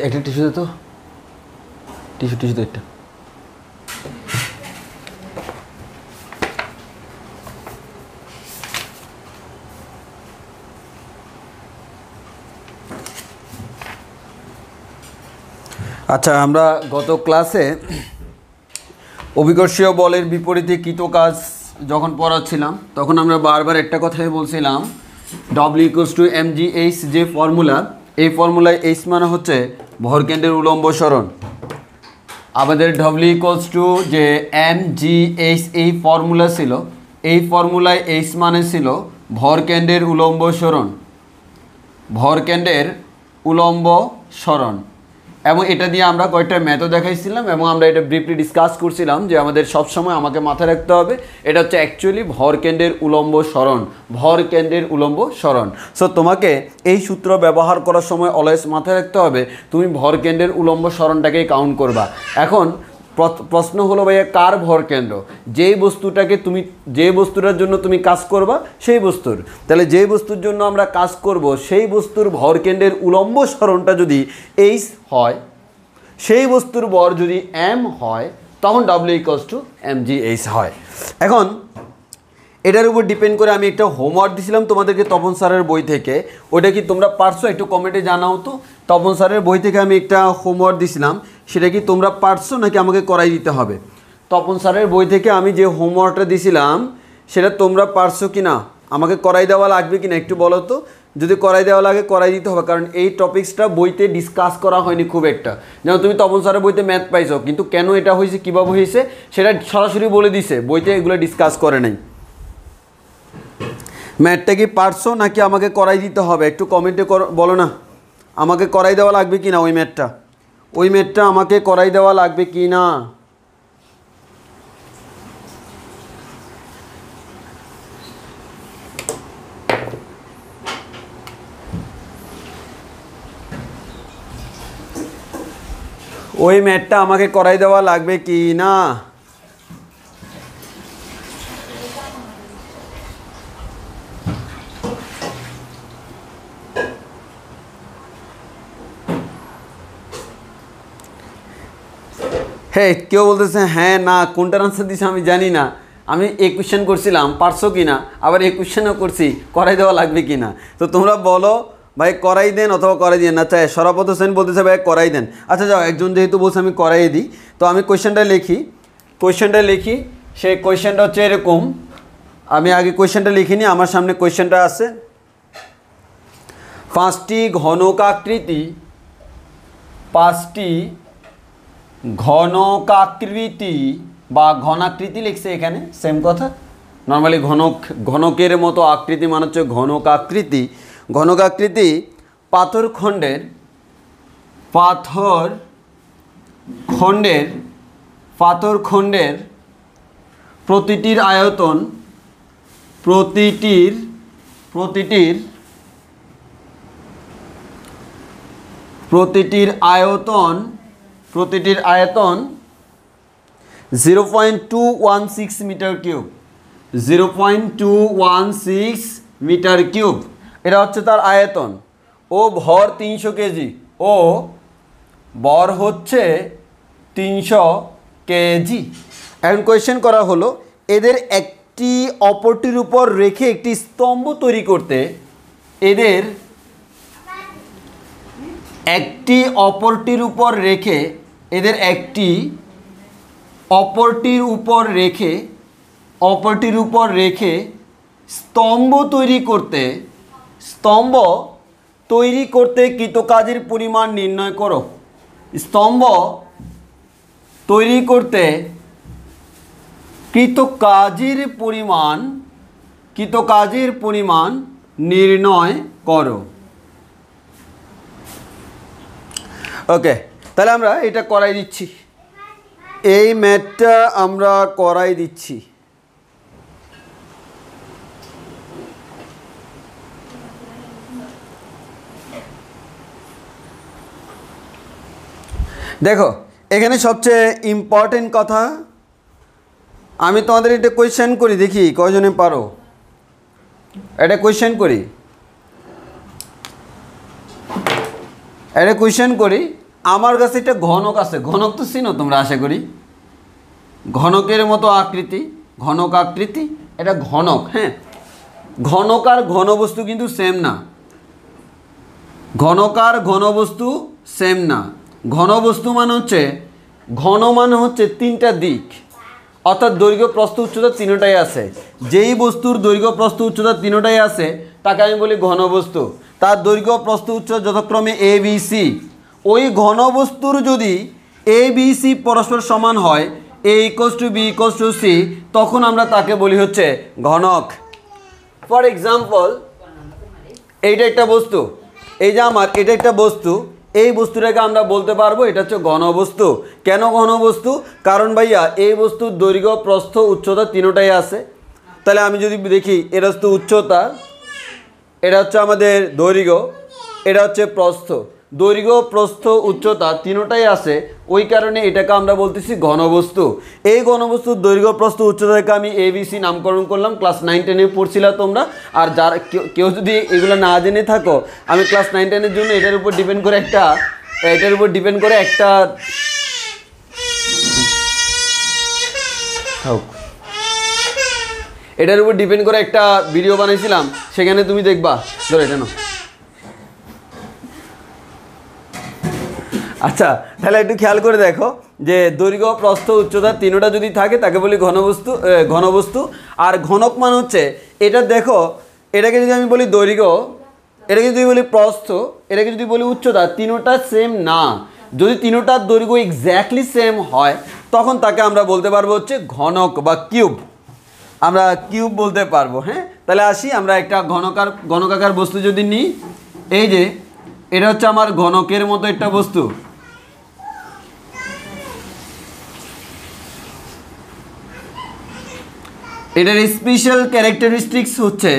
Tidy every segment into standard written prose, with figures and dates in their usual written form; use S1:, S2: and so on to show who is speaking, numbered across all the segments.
S1: একটা টিস্যু দে তো, tissue tissue দে একটা। আচ্ছা, আমরা গত ক্লাসে অভিকর্ষীয় বলের বিপরীতে কৃত কাজ যখন পড়াচ্ছিলাম তখন আমরা বারবার একটা কথাই বলছিলাম, W = mgh যে ফর্মুলা, এই ফর্মুলায় এইচ মানে হচ্ছে ভরকেন্দ্রের উলম্ব সরণ। আমাদের W যে mgh এই ফর্মুলা ছিল, এই ফর্মুলায় এইচ মানে ছিল ভরকেন্দ্রের উলম্ব সরণ, ভরকেন্দ্রের উলম্ব সরণ। এবং এটা দিয়ে আমরা কয়েকটা মেথড দেখাইছিলাম এবং আমরা এটা ব্রিফলি ডিসকাস করছিলাম যে আমাদের সবসময় আমাকে মাথায় রাখতে হবে এটা হচ্ছে অ্যাকচুয়ালি ভরকেন্দ্রের উলম্ব সরণ, ভরকেন্দ্রের উলম্ব সরণ। সো তোমাকে এই সূত্র ব্যবহার করার সময় অলওয়েজ মাথায় রাখতে হবে তুমি ভরকেন্দ্রের উলম্ব সরণটাকেই কাউন্ট করবা। এখন প্রশ্ন হলো ভাইয়া কার ভরকেন্দ্র? যেই বস্তুটাকে তুমি, যে বস্তুটার জন্য তুমি কাজ করবা সেই বস্তুর। তাহলে যেই বস্তুর জন্য আমরা কাজ করব সেই বস্তুর ভরকেন্দ্রের উলম্ব সরণটা যদি এইচ হয়, সেই বস্তুর ভর যদি এম হয়, তখন W = mgh হয়। এখন এটার উপর ডিপেন্ড করে আমি একটা হোমওয়ার্ক দিয়েছিলাম তোমাদেরকে তপন স্যারের বই থেকে, ওটা কি তোমরা পারছো? একটু কমেন্টে জানাও তো। তপন স্যারের বই থেকে আমি একটা হোমওয়ার্ক দিয়েছিলাম, সেটা কি তোমরা পারছো নাকি আমাকে করাই দিতে হবে? তপন স্যারের বই থেকে আমি যে হোমওয়ার্কটা দিয়েছিলাম সেটা তোমরা পারছো কি না, আমাকে করাই দেওয়া লাগবে কি না একটু বলো তো। যদি করাই দেওয়া লাগে করাই দিতে হবে, কারণ এই টপিক্সটা বইতে ডিসকাস করা হয়নি খুব একটা। যেমন তুমি তপন স্যারের বইতে ম্যাথ পাইছো, কিন্তু কেন এটা হয়েছে, কীভাবে হয়েছে সেটা সরাসরি বলে দিছে, বইতে এগুলো ডিসকাস করে নাই। ম্যাথটা কি পারছো নাকি আমাকে করাই দিতে হবে? একটু কমেন্টে বলো না, আমাকে করাই দেওয়া লাগবে কি না ওই ম্যাথটা, ওই ম্যাথটা আমাকে করাই দেওয়া লাগবে কি না? ওই ম্যাথটা আমাকে করাই দেওয়া লাগবে কি না? হ্যাঁ, কেউ বলতেছে হ্যাঁ না, কোনটার আনসার দিছে আমি জানি না। আমি এই কোয়েশ্চেন করছিলাম পারছো কি না, আবার এই কোয়েশ্চেনও করছি করাই দেওয়া লাগবে কি না। তো তোমরা বলো ভাই করাই দেন অথবা করাই দেন। আচ্ছা সরাপত হোসেন বলতেছে ভাই করাই দেন। আচ্ছা যাও, একজন যেহেতু বলছে আমি করাই দিই, তো আমি কোয়েশ্চেনটা লিখি। সেই কোয়েশ্চেনটা হচ্ছে এরকম, আমি আগে কোয়েশ্চেনটা লিখিনি, আমার সামনে কোয়েশ্চেনটা আছে। 5টি ঘনকাকৃতি বা ঘনাকৃতি লিখছে এখানে, সেম কথা। নর্মালি ঘনকের মতো আকৃতি মানে হচ্ছে ঘনকাকৃতি পাথরখণ্ডের প্রতিটির আয়তন 0.216 মিটার কিউব। 0.216 মিটার কিউব, এটা হচ্ছে তার আয়তন। ও ভর 300 কেজি, ও ভর হচ্ছে 300 কেজি। এখন কোয়েশ্চেন করা হলো, এদের একটি অপরটির উপর রেখে একটি স্তম্ভ তৈরি করতে অপরটির উপর রেখে স্তম্ভ তৈরি করতে কৃতকাজের পরিমাণ নির্ণয় করো। স্তম্ভ তৈরি করতে কৃতকাজের পরিমাণ নির্ণয় করো। ওকে, তাহলে আমরা এটা করাই দিচ্ছি, এই ম্যাথটা আমরা করাই দিচ্ছি। দেখো এখানে সবচেয়ে ইম্পর্টেন্ট কথা, আমি তোমাদের এটা কোয়েশ্চেন করি, দেখি কয়জনে পারো। এটা কোয়েশ্চেন করি, আমার কাছে একটা ঘনক আছে। ঘনক তো চিনো তোমরা আশা করি, ঘনকের মতো আকৃতি, ঘনকাকৃতি, এটা ঘনক। হ্যাঁ, ঘনক আর ঘনবস্তু কিন্তু সেম না। ঘনবস্তু মানে হচ্ছে 3টা দিক, অর্থাৎ দৈর্ঘ্য প্রস্থ উচ্চতা তিনটাই আছে। যেই বস্তুর দৈর্ঘ্য প্রস্থ উচ্চতা তিনটাই আছে তাকে আমি বলি ঘনবস্তু। তার দৈর্ঘ্য প্রস্থ উচ্চতা যথাক্রমে এ বি সি। ওই ঘনবস্তুর যদি এ বি সি পরস্পর সমান হয়, A equals to B equals to C, তখন আমরা তাকে বলি হচ্ছে ঘনক। ফর এক্সাম্পল, এইটা একটা বস্তু, এই যে আমার এটা একটা বস্তু, এই বস্তুটাকে আমরা বলতে পারবো এটা হচ্ছে ঘনবস্তু। কেন ঘনবস্তু? কারণ ভাইয়া এই বস্তুর দৈর্ঘ্য প্রস্থ উচ্চতা তিনটাই আছে। তাহলে আমি যদি দেখি, এটা হচ্ছে উচ্চতা, এটা হচ্ছে আমাদের দৈর্ঘ্য, এটা হচ্ছে প্রস্থ। দৈর্ঘ্য প্রস্থ উচ্চতা তিনটাই আছে, ওই কারণে এটাকে আমরা বলতেছি ঘনবস্তু। এই ঘনবস্তুর দৈর্ঘ্য প্রস্থ উচ্চতাকে আমি এবিসি নামকরণ করলাম। ক্লাস 9-10-এ পড়ছিলা তোমরা। আর যারা কেউ যদি এগুলো না জেনে থাকো, আমি ক্লাস 9-10-এর জন্য এটার উপর ডিপেন্ড করে একটা ভিডিও বানাইছিলাম, সেখানে তুমি দেখবা। ধরো এটা না। আচ্ছা, তাহলে একটু খেয়াল করে দেখো যে দৈর্ঘ্য প্রস্থ উচ্চতা তিনটা যদি থাকে তাকে বলি ঘনবস্তু। আর ঘনক মানে হচ্ছে এটা, দেখো এটাকে যদি আমি বলি দৈর্ঘ্য, এটাকে যদি বলি প্রস্থ, এটাকে যদি বলি উচ্চতা, তিনটা সেম না। যদি তিনটার দৈর্ঘ্য এক্স্যাক্টলি সেম হয় তখন তাকে আমরা বলতে পারবো হচ্ছে ঘনক বা কিউব। আমরা কিউব বলতে পারবো। হ্যাঁ, তাহলে আসি, আমরা একটা ঘনকাকার বস্তু যদি নিই, এই যে এটা হচ্ছে আমার ঘনকের মতো একটা বস্তু। এটার স্পেশাল ক্যারেক্টারিস্টিক্স হচ্ছে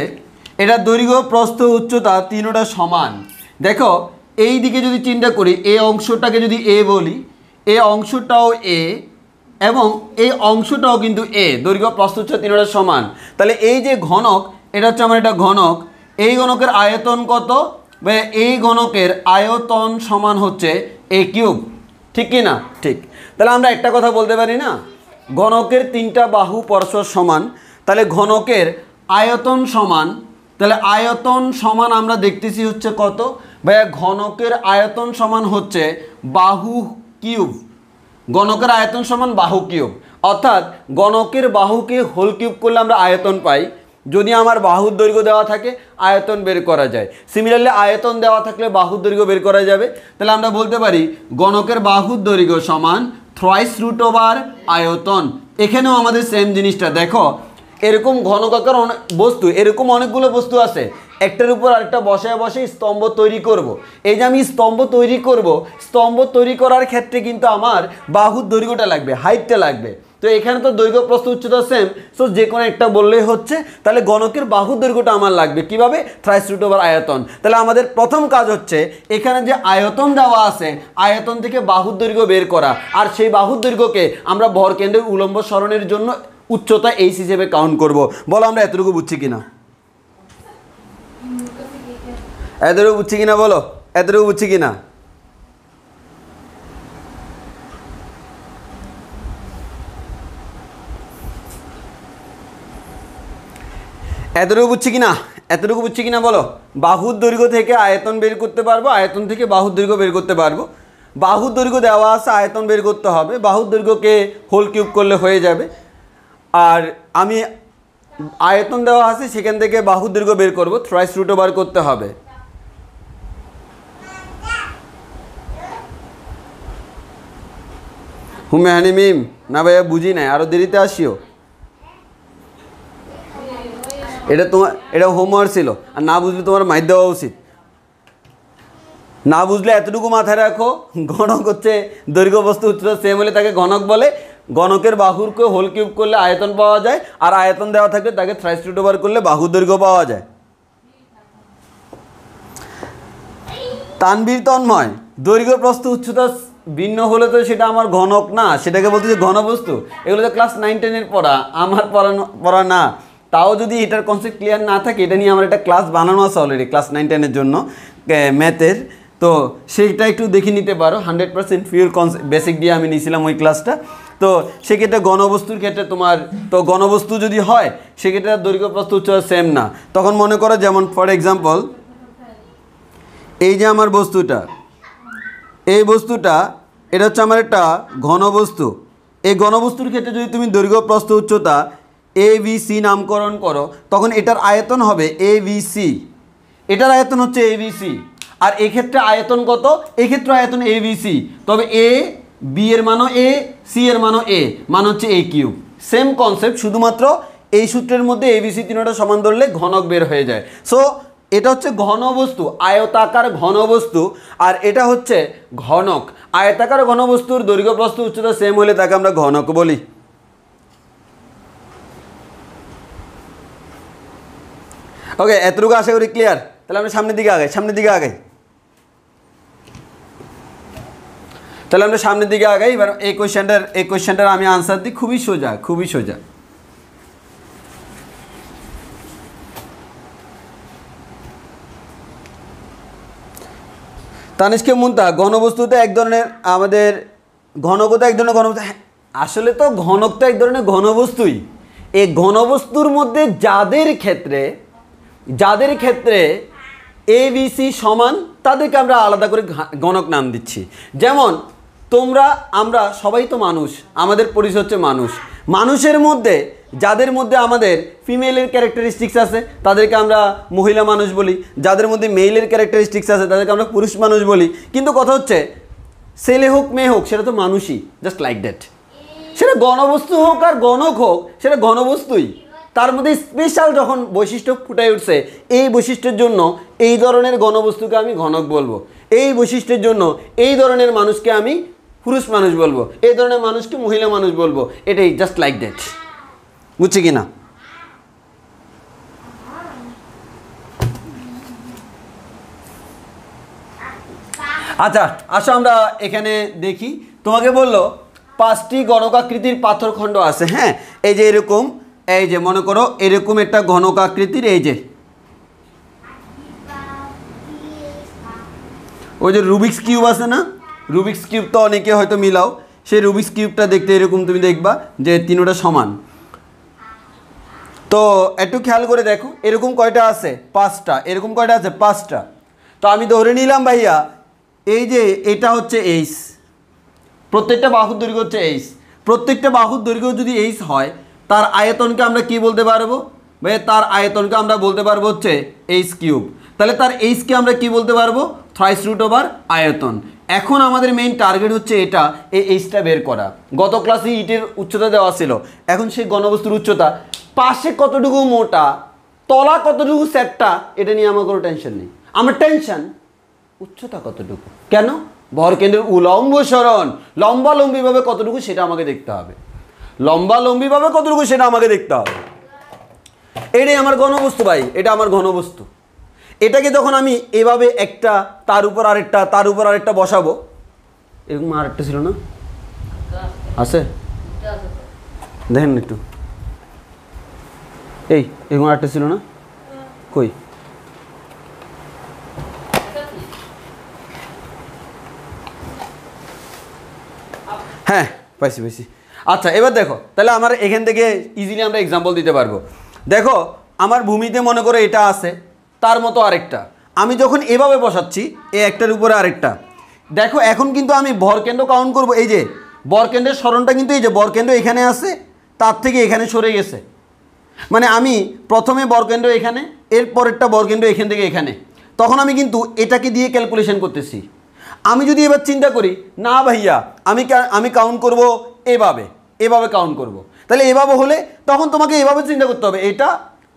S1: এটা দৈর্ঘ্য প্রস্থ উচ্চতা তিনটা সমান। দেখো এই দিকে যদি চিন্তা করি, এই অংশটাকে যদি এ বলি, এই অংশটাও এ এবং এই অংশটাও কিন্তু এ, দৈর্ঘ্য প্রস্থ উচ্চতা তিনটা সমান। তাহলে এই যে ঘনক, এটা হচ্ছে আমার একটা ঘনক। এই ঘনকের আয়তন কত? এই ঘনকের আয়তন সমান হচ্ছে এ কিউব। ঠিক কি না? ঠিক। তাহলে আমরা একটা কথা বলতে পারি না, ঘনকের 3টা বাহু পরস্পর সমান, তাহলে ঘনকের আয়তন সমান তাহলে আয়তন সমান আমরা দেখতেছি হচ্ছে কত ভাইয়া, ঘনকের আয়তন সমান হচ্ছে বাহু কিউব। গণকের আয়তন সমান বাহু কিউব, অর্থাৎ গণকের বাহুকে হোল কিউব করলে আমরা আয়তন পাই। যদি আমার বাহুর দৈর্ঘ্য দেওয়া থাকে আয়তন বের করা যায়। সিমিলারলি আয়তন দেওয়া থাকলে বাহুর দৈর্ঘ্য বের করা যাবে। তাহলে আমরা বলতে পারি গণকের বাহুর দৈর্ঘ্য সমান থ্রাইস রুট ওভার আয়তন। এখানেও আমাদের সেম জিনিসটা দেখো, এরকম ঘনকাকার বস্তু, এরকম অনেকগুলো বস্তু আছে, একটার উপর আরেকটা বসায় বসে স্তম্ভ তৈরি করব। এই যে আমি স্তম্ভ তৈরি করব, স্তম্ভ তৈরি করার ক্ষেত্রে কিন্তু আমার বাহুর দৈর্ঘ্যটা লাগবে, হাইটটা লাগবে। তো এখানে তো দৈর্ঘ্য প্রস্থ উচ্চতা সেম, সো যে কোনো একটা বললেই হচ্ছে। তাহলে গণকের বাহুর দৈর্ঘ্যটা আমার লাগবে কিভাবে, থ্রাইস রুট ওভার আয়তন। তাহলে আমাদের প্রথম কাজ হচ্ছে এখানে যে আয়তন দেওয়া আছে, আয়তন থেকে বাহুর দৈর্ঘ্য বের করা, আর সেই বাহুর দৈর্ঘ্যকে আমরা ভরকেন্দ্রের উলম্ব সরণের জন্য উচ্চতা এইচ হিসেবে কাউন্ট করব। বলো আমরা এতটুকু বুঝছি কিনা, এতটুকু বুঝছি কিনা, বলো এতটুকু বুঝছি কিনা। এতটুকু বুঝছি কিনা, এতটুকু বুঝছি কিনা বলো। বাহুর দৈর্ঘ্য থেকে আয়তন বের করতে পারবো, আয়তন থেকে বাহুর দৈর্ঘ্য বের করতে পারবো। বাহুর দৈর্ঘ্য দেওয়া আছে, আয়তন বের করতে হবে, বাহুর দৈর্ঘ্যকে হোল কিউব করলে হয়ে যাবে। আর আমি আয়তন দেওয়া আছে, সেখান থেকে বাহুর দৈর্ঘ্য বের করবো, থ্রাইস রুট ওভার করতে হবে। হুমে হানি মিম না ভাইয়া, বুঝি নাই, আরও দেরিতে আসিও। এটা তোমার, এটা হোমওয়ার্ক ছিল, আর না বুঝলে তোমার মাইর দেওয়া উচিত। না বুঝলে এতটুকু মাথায় রাখো, গণক হচ্ছে দৈর্ঘ্য বস্তু উচ্চতা সেম হলে তাকে গণক বলে। গণকের বাহুরকে হোল কিউব করলে আয়তন পাওয়া যায়, আর আয়তন দেওয়া থাকলে তাকে থ্রাইস রুট ওভার করলে বাহুর দৈর্ঘ্য পাওয়া যায়। তানবীর তন্ময়, দৈর্ঘ্য প্রস্থ উচ্চতা ভিন্ন হলে তো সেটা আমার ঘনক না, সেটাকে বলতে যে ঘনবস্তু। এগুলো তো ক্লাস 9-10-এর পড়া, আমার পড়া না। তাও যদি এটার কনসেপ্ট ক্লিয়ার না থাকে, এটা নিয়ে আমার একটা ক্লাস বানানো আছে অলরেডি ক্লাস 9-10-এর জন্য ম্যাথের, তো সেইটা একটু দেখে নিতে পারো। 100% ফিউর কনসেপ্ট বেসিক দিয়ে আমি নিয়েছিলাম ওই ক্লাসটা। তো সেক্ষেত্রে ঘনবস্তুর ক্ষেত্রে তোমার, তো ঘনবস্তু যদি হয় সেক্ষেত্রে দৈর্ঘ্য প্রস্থ উচ্চতা সেম না। তখন মনে করো যেমন ফর এক্সাম্পল এই যে আমার বস্তুটা, এই বস্তুটা এটা হচ্ছে আমার একটা ঘনবস্তু। এই ঘনবস্তুর ক্ষেত্রে যদি তুমি দৈর্ঘ্য প্রস্থ উচ্চতা ABC নামকরণ করো, তখন এটার আয়তন হবে ABC, এটার আয়তন হচ্ছে ABC। আর এক্ষেত্রে আয়তন কত, এক্ষেত্রে আয়তন ABC, তবে A B এর মানও A, C এর মানও A, মান হচ্ছে A কিউব। সেম কনসেপ্ট, শুধুমাত্র এই সূত্রের মধ্যে ABC তিনটা সমান ধরলে ঘনক বের হয়ে যায়। সো এটা হচ্ছে ঘনবস্তু, আয়তাকার ঘনবস্তু, আর এটা হচ্ছে ঘনক। আয়তাকার ঘনবস্তুর দৈর্ঘ্য প্রস্থ উচ্চতা সেম হলে তাকে আমরা ঘনক বলি। ওকে, এতটুকু আশা করি ক্লিয়ার। তাহলে আমরা সামনের দিকে আগাই, সামনের দিকে আগাই। তাহলে আমরা সামনের দিকে আগাই। এবার এই কোয়েশ্চেনটার আমি আনসার দিই, খুবই সোজা, খুবই সোজা। তানিশকে মুনতা, ঘনবস্তুতে এক ধরনের আমাদের ঘনকতা এক ধরনের ঘনবস্তু। আসলে তো ঘনক তো এক ধরনের ঘনবস্তুই। এই ঘনবস্তুর মধ্যে যাদের ক্ষেত্রে ABC সমান, তাদেরকে আমরা আলাদা করে ঘনক নাম দিচ্ছি। যেমন তোমরা, আমরা সবাই তো মানুষ, আমাদের পরিচয় হচ্ছে মানুষ। মানুষের মধ্যে যাদের মধ্যে আমাদের ফিমেলের ক্যারেক্টারিস্টিক্স আছে তাদেরকে আমরা মহিলা মানুষ বলি, যাদের মধ্যে মেইলের ক্যারেক্টারিস্টিক্স আছে তাদেরকে আমরা পুরুষ মানুষ বলি। কিন্তু কথা হচ্ছে ছেলে হোক মেয়ে হোক সেটা তো মানুষই, জাস্ট লাইক দ্যাট। সেটা ঘনবস্তু হোক আর গণক হোক, সেটা ঘনবস্তুই। তার মধ্যে স্পেশাল যখন বৈশিষ্ট্য ফুটাই উঠছে, এই বৈশিষ্ট্যের জন্য এই ধরনের ঘনবস্তুকে আমি ঘনক বলবো, এই বৈশিষ্ট্যের জন্য এই ধরনের মানুষকে আমি পুরুষ মানুষ বলবো, এই ধরনের মানুষকে মহিলা মানুষ বলবো। এটাই জাস্ট লাইক দ্যাট, বুঝছি কি না? আচ্ছা আসো আমরা এখানে দেখি। তোমাকে বললো 5টি গণকাকৃতির পাথরখণ্ড আছে। হ্যাঁ, এই যে এরকম, এই যে মনে করো এরকম একটা ঘনকাকৃতির, এই যে ওই যে রুবিক্স কিউব আছে না, রুবিক্স কিউব তো অনেকে হয়তো মিলাও, সেই রুবিক্স কিউবটা দেখতে এরকম তুমি দেখবা যে তিনটা সমান। তো একটু খেয়াল করে দেখো, এরকম কয়টা আছে? 5টা। এরকম কয়টা আছে? 5টা। তো আমি ধরে নিলাম ভাইয়া এই যে এটা হচ্ছে এইচ, প্রত্যেকটা বাহুর দৈর্ঘ্য হচ্ছে এইচ। প্রত্যেকটা বাহুর দৈর্ঘ্য যদি এইচ হয়, তার আয়তনকে আমরা কি বলতে পারবো ভাই? তার আয়তনকে আমরা বলতে পারবো হচ্ছে এইচ কিউব। তাহলে তার এইচকে আমরা কি বলতে পারবো? থ্রাইস রুট ওভার আয়তন। এখন আমাদের মেইন টার্গেট হচ্ছে এটা, এই এইচটা বের করা। গত ক্লাসে ইটের উচ্চতা দেওয়া ছিল, এখন সেই ঘনবস্তুর উচ্চতা পাশে কতটুকু মোটা, তলা কতটুকু সেটটা, এটা নিয়ে আমার কোনো টেনশন নেই। আমার টেনশন উচ্চতা কতটুকু। কেন? ভরকেন্দ্রের উলম্ব সরণ লম্বালম্বিভাবে কতটুকু সেটা আমাকে দেখতে হবে। লম্বালম্বিভাবে কতটুকু সেটা আমাকে দেখতে হবে। এটাই আমার ঘনবস্তু ভাই, এটা আমার ঘনবস্তু। এটাকে যখন আমি এভাবে একটা তার উপর আরেকটা তার উপর আরেকটা বসাবো, এরকম আরেকটা ছিল না? আছে? দেখেন একটু, এই এরকম আরেকটা ছিল না? কই? হ্যাঁ পাইছি পাইছি। আচ্ছা এবার দেখো, তাহলে আমার এখান থেকে ইজিলি আমরা এক্সাম্পল দিতে পারবো। দেখো আমার ভূমিতে মনে করো এটা আছে, তার মতো আরেকটা আমি যখন এভাবে বসাচ্ছি, এই একটার উপরে আরেকটা, দেখো এখন কিন্তু আমি ভরকেন্দ্র কাউন্ট করব। এই যে ভরকেন্দ্রের সরণটা কিন্তু এই যে ভরকেন্দ্র এখানে আছে, তার থেকে এখানে সরে গেছে। মানে আমি প্রথমে বরকেন্দ্র এখানে, এর পরেরটা বরকেন্দ্র এখান থেকে এখানে, তখন আমি কিন্তু এটাকে দিয়ে ক্যালকুলেশন করতেছি। আমি যদি এবার চিন্তা করি না ভাইয়া আমি কাউন্ট করব এভাবে, এভাবে কাউন্ট করব, তাহলে এভাবে হলে তখন তোমাকে এভাবে চিন্তা করতে হবে, এটা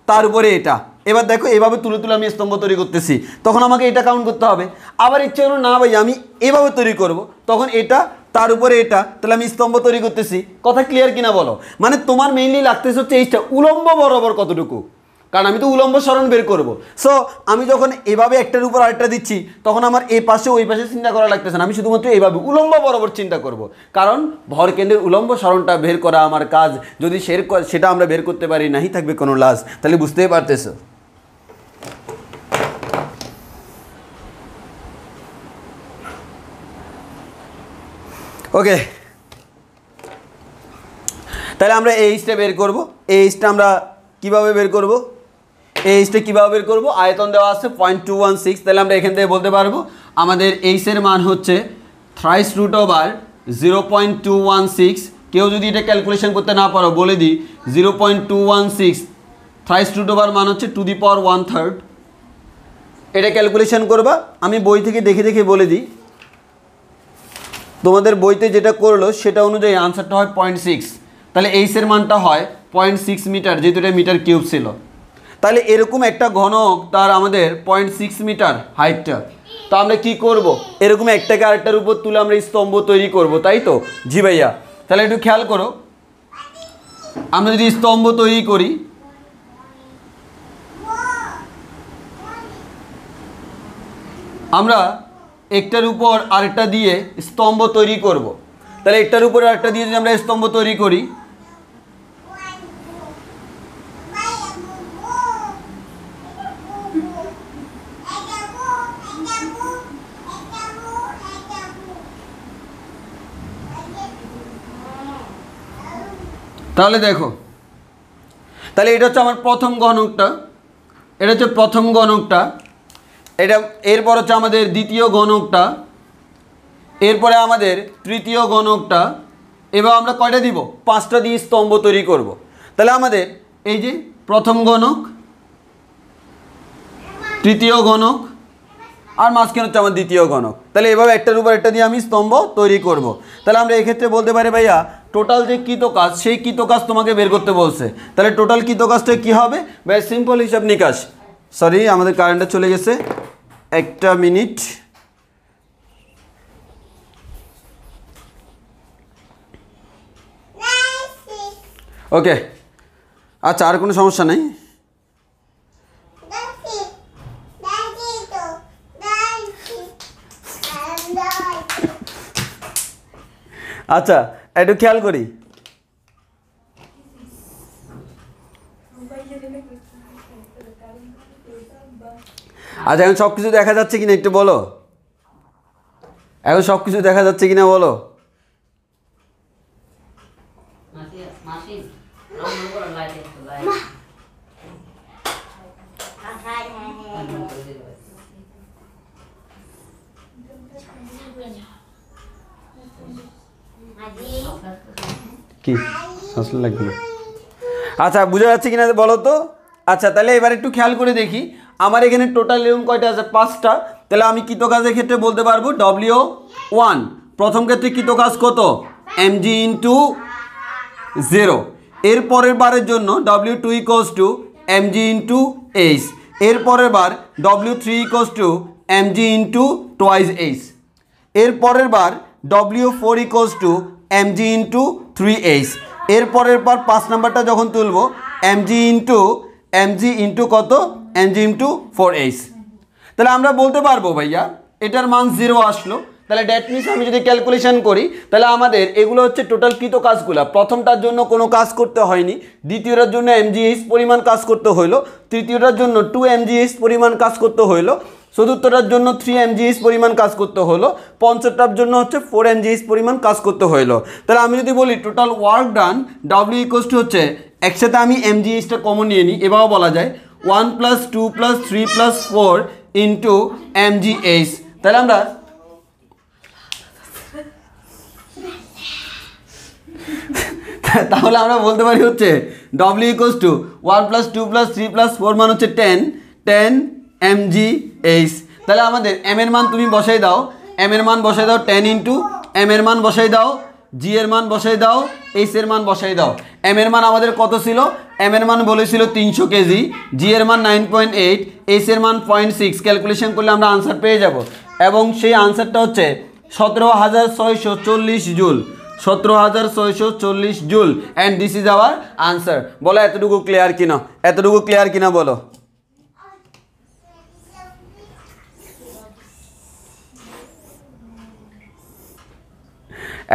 S1: তার উপরে এটা। এবার দেখো এভাবে তুলে তুলে আমি স্তম্ভ তৈরি করতেছি, তখন আমাকে এটা কাউন্ট করতে হবে। আবার ইচ্ছে হলো না ভাই আমি এভাবে তৈরি করব, তখন এটা তার উপরে এটা, তাহলে আমি স্তম্ভ তৈরি করতেছি। কথা ক্লিয়ার কিনা বলো? মানে তোমার মেইনলি লাগতেছে হচ্ছে এইটা উলম্ব বরাবর কতটুকু, কারণ আমি তো উলম্ব সরণ বের করব। সো আমি যখন এভাবে একটার উপর আরেকটা দিচ্ছি, তখন আমার এই পাশে ওই পাশে চিন্তা করা লাগতেছে না, আমি শুধুমাত্র এইভাবে উলম্ব বরাবর চিন্তা করব। কারণ ভরকেন্দ্রের উলম্ব সরণটা বের করা আমার কাজ, যদি সেটা আমরা বের করতে পারি, নাই থাকবে কোনো লাজ। তাহলে বুঝতেই পারতেছো। ওকে, তাহলে আমরা এইচটা বের করব। এইচটা আমরা কিভাবে বের করব? এইচটা কিভাবে বের করব? আয়তন দেওয়া আছে 0.216, তাহলে আমরা এখান থেকে বলতে পারবো আমাদের এইচের মান হচ্ছে থ্রাইস রুট ওভার 0.216। কেউ যদি এটা ক্যালকুলেশন করতে না পারো বলে দিই, 0.216 থ্রাইস রুট ওভার মান হচ্ছে টু দি পাওয়ার 1/3। এটা ক্যালকুলেশন করবা, আমি বই থেকে দেখে দেখে বলে দিই। তোমাদের বইতে যেটা করলো সেটা অনুযায়ী আনসারটা হয় 0.6, তাহলে এইচের মানটা হয় 0.6 মিটার, যেহেতু এটা মিটার কিউব ছিল। তাহলে এরকম একটা ঘনক, তার আমাদের 0.6 মিটার হাইটটা। তো আমরা কি করব? এরকম একটাকে আরেকটার উপর তুলে আমরা স্তম্ভ তৈরি করব, তাই তো? জি ভাইয়া। তাহলে একটু খেয়াল করো, আমরা যদি স্তম্ভ তৈরি করি, আমরা একটার উপর আরেকটা দিয়ে স্তম্ভ তৈরি করব। তাহলে একটার উপর আরেকটা দিয়ে যদি আমরা স্তম্ভ তৈরি করি, তাহলে দেখো, তাহলে এটা হচ্ছে আমার প্রথম ঘনকটা, এটা হচ্ছে প্রথম ঘনকটা, এটা এরপর হচ্ছে আমাদের দ্বিতীয় ঘনকটা, এরপরে আমাদের তৃতীয় ঘনকটা। এবার আমরা কয়টা দিব? 5টা দিয়ে স্তম্ভ তৈরি করব। তাহলে আমাদের এই যে প্রথম ঘনক, তৃতীয় ঘনক, আর মাঝখানে হচ্ছে আমার দ্বিতীয় ঘনক। তাহলে এভাবে একটার উপর একটা দিয়ে আমি স্তম্ভ তৈরি করব। তাহলে আমরা এক্ষেত্রে বলতে পারি ভাইয়া টোটাল যে কৃতকাজ, সেই কৃতকাজ তোমাকে বের করতে বলছে। তাহলে টোটাল কৃতকাজটা কী হবে ভাই? সিম্পল হিসাব নিকাশ। সরি, আমাদের কারেন্টটা চলে গেছে, একটা মিনিট। ওকে, আচ্ছা আর কোনো সমস্যা নেই। আচ্ছা একটু খেয়াল করি, আচ্ছা এখন সব কিছু দেখা যাচ্ছে কিনা একটু বলো, এখন সব কিছু দেখা যাচ্ছে কিনা বলো। কি আসলে লাগবে না। আচ্ছা বুঝা যাচ্ছে কিনা বলো তো। আচ্ছা তাহলে এবার একটু খেয়াল করে দেখি, আমার এখানে টোটাল এরকম কয়টা আছে, 5টা। তাহলে আমি কৃতকাজের ক্ষেত্রে বলতে পারবো W1, প্রথম ক্ষেত্রে কৃতকাজ কত, mg ইন্টু 0। এর পরের বারের জন্য W2 equals to mg into h। এর পরের বার W3 equals to mg into twice h। এর পরের বার W4 equals to mg into 3h। এর পরের বার 5 নাম্বারটা যখন তুলব mg ইন্টু কত, mg ইন্টু 4h। তাহলে আমরা বলতে পারবো ভাইয়া এটার মান 0 আসলো। তাহলে দ্যাট মিনস আমি যদি ক্যালকুলেশন করি তাহলে আমাদের এগুলো হচ্ছে টোটাল কৃত কাজগুলো। প্রথমটার জন্য কোনো কাজ করতে হয়নি, দ্বিতীয়টার জন্য mgh পরিমাণ কাজ করতে হইলো, তৃতীয়টার জন্য 2 mgh পরিমাণ কাজ করতে হইলো, চতুর্থটার জন্য 3 mgh পরিমাণ কাজ করতে হলো, পঞ্চমটার জন্য হচ্ছে 4 mgh পরিমাণ কাজ করতে হইলো। তাহলে আমি যদি বলি total work done W equals to হচ্ছে, একসাথে আমি mgh-টা কমন নিয়ে নিই, এভাবেও বলা যায় 1 + 2 + 3 + 4 ইন্টু mgh। তাহলে আমরা বলতে পারি হচ্ছে W ইকুয়ালস টু 1 + 2 + 3 + 4 মান হচ্ছে 10 mgh। তাহলে আমাদের m এর মান তুমি বসাই দাও, m এর মান বসাই দাও 10 ইন্টু m এর মান বসাই দাও, g এর মান বসাই দাও, h এর মান বসাই দাও। m এর মান আমাদের কত ছিল, m এর মান বলেছিল 300 কেজি, g এর মান 9.8, h এর মান 0.6। ক্যালকুলেশন করলে আমরা আনসার পেয়ে যাব এবং সেই আনসারটা হচ্ছে 17,640 joule, 17,640 joule. And this is our answer. বলো এতটুকু ক্লিয়ার কিনা, এতটুকু ক্লিয়ার কিনা বলো।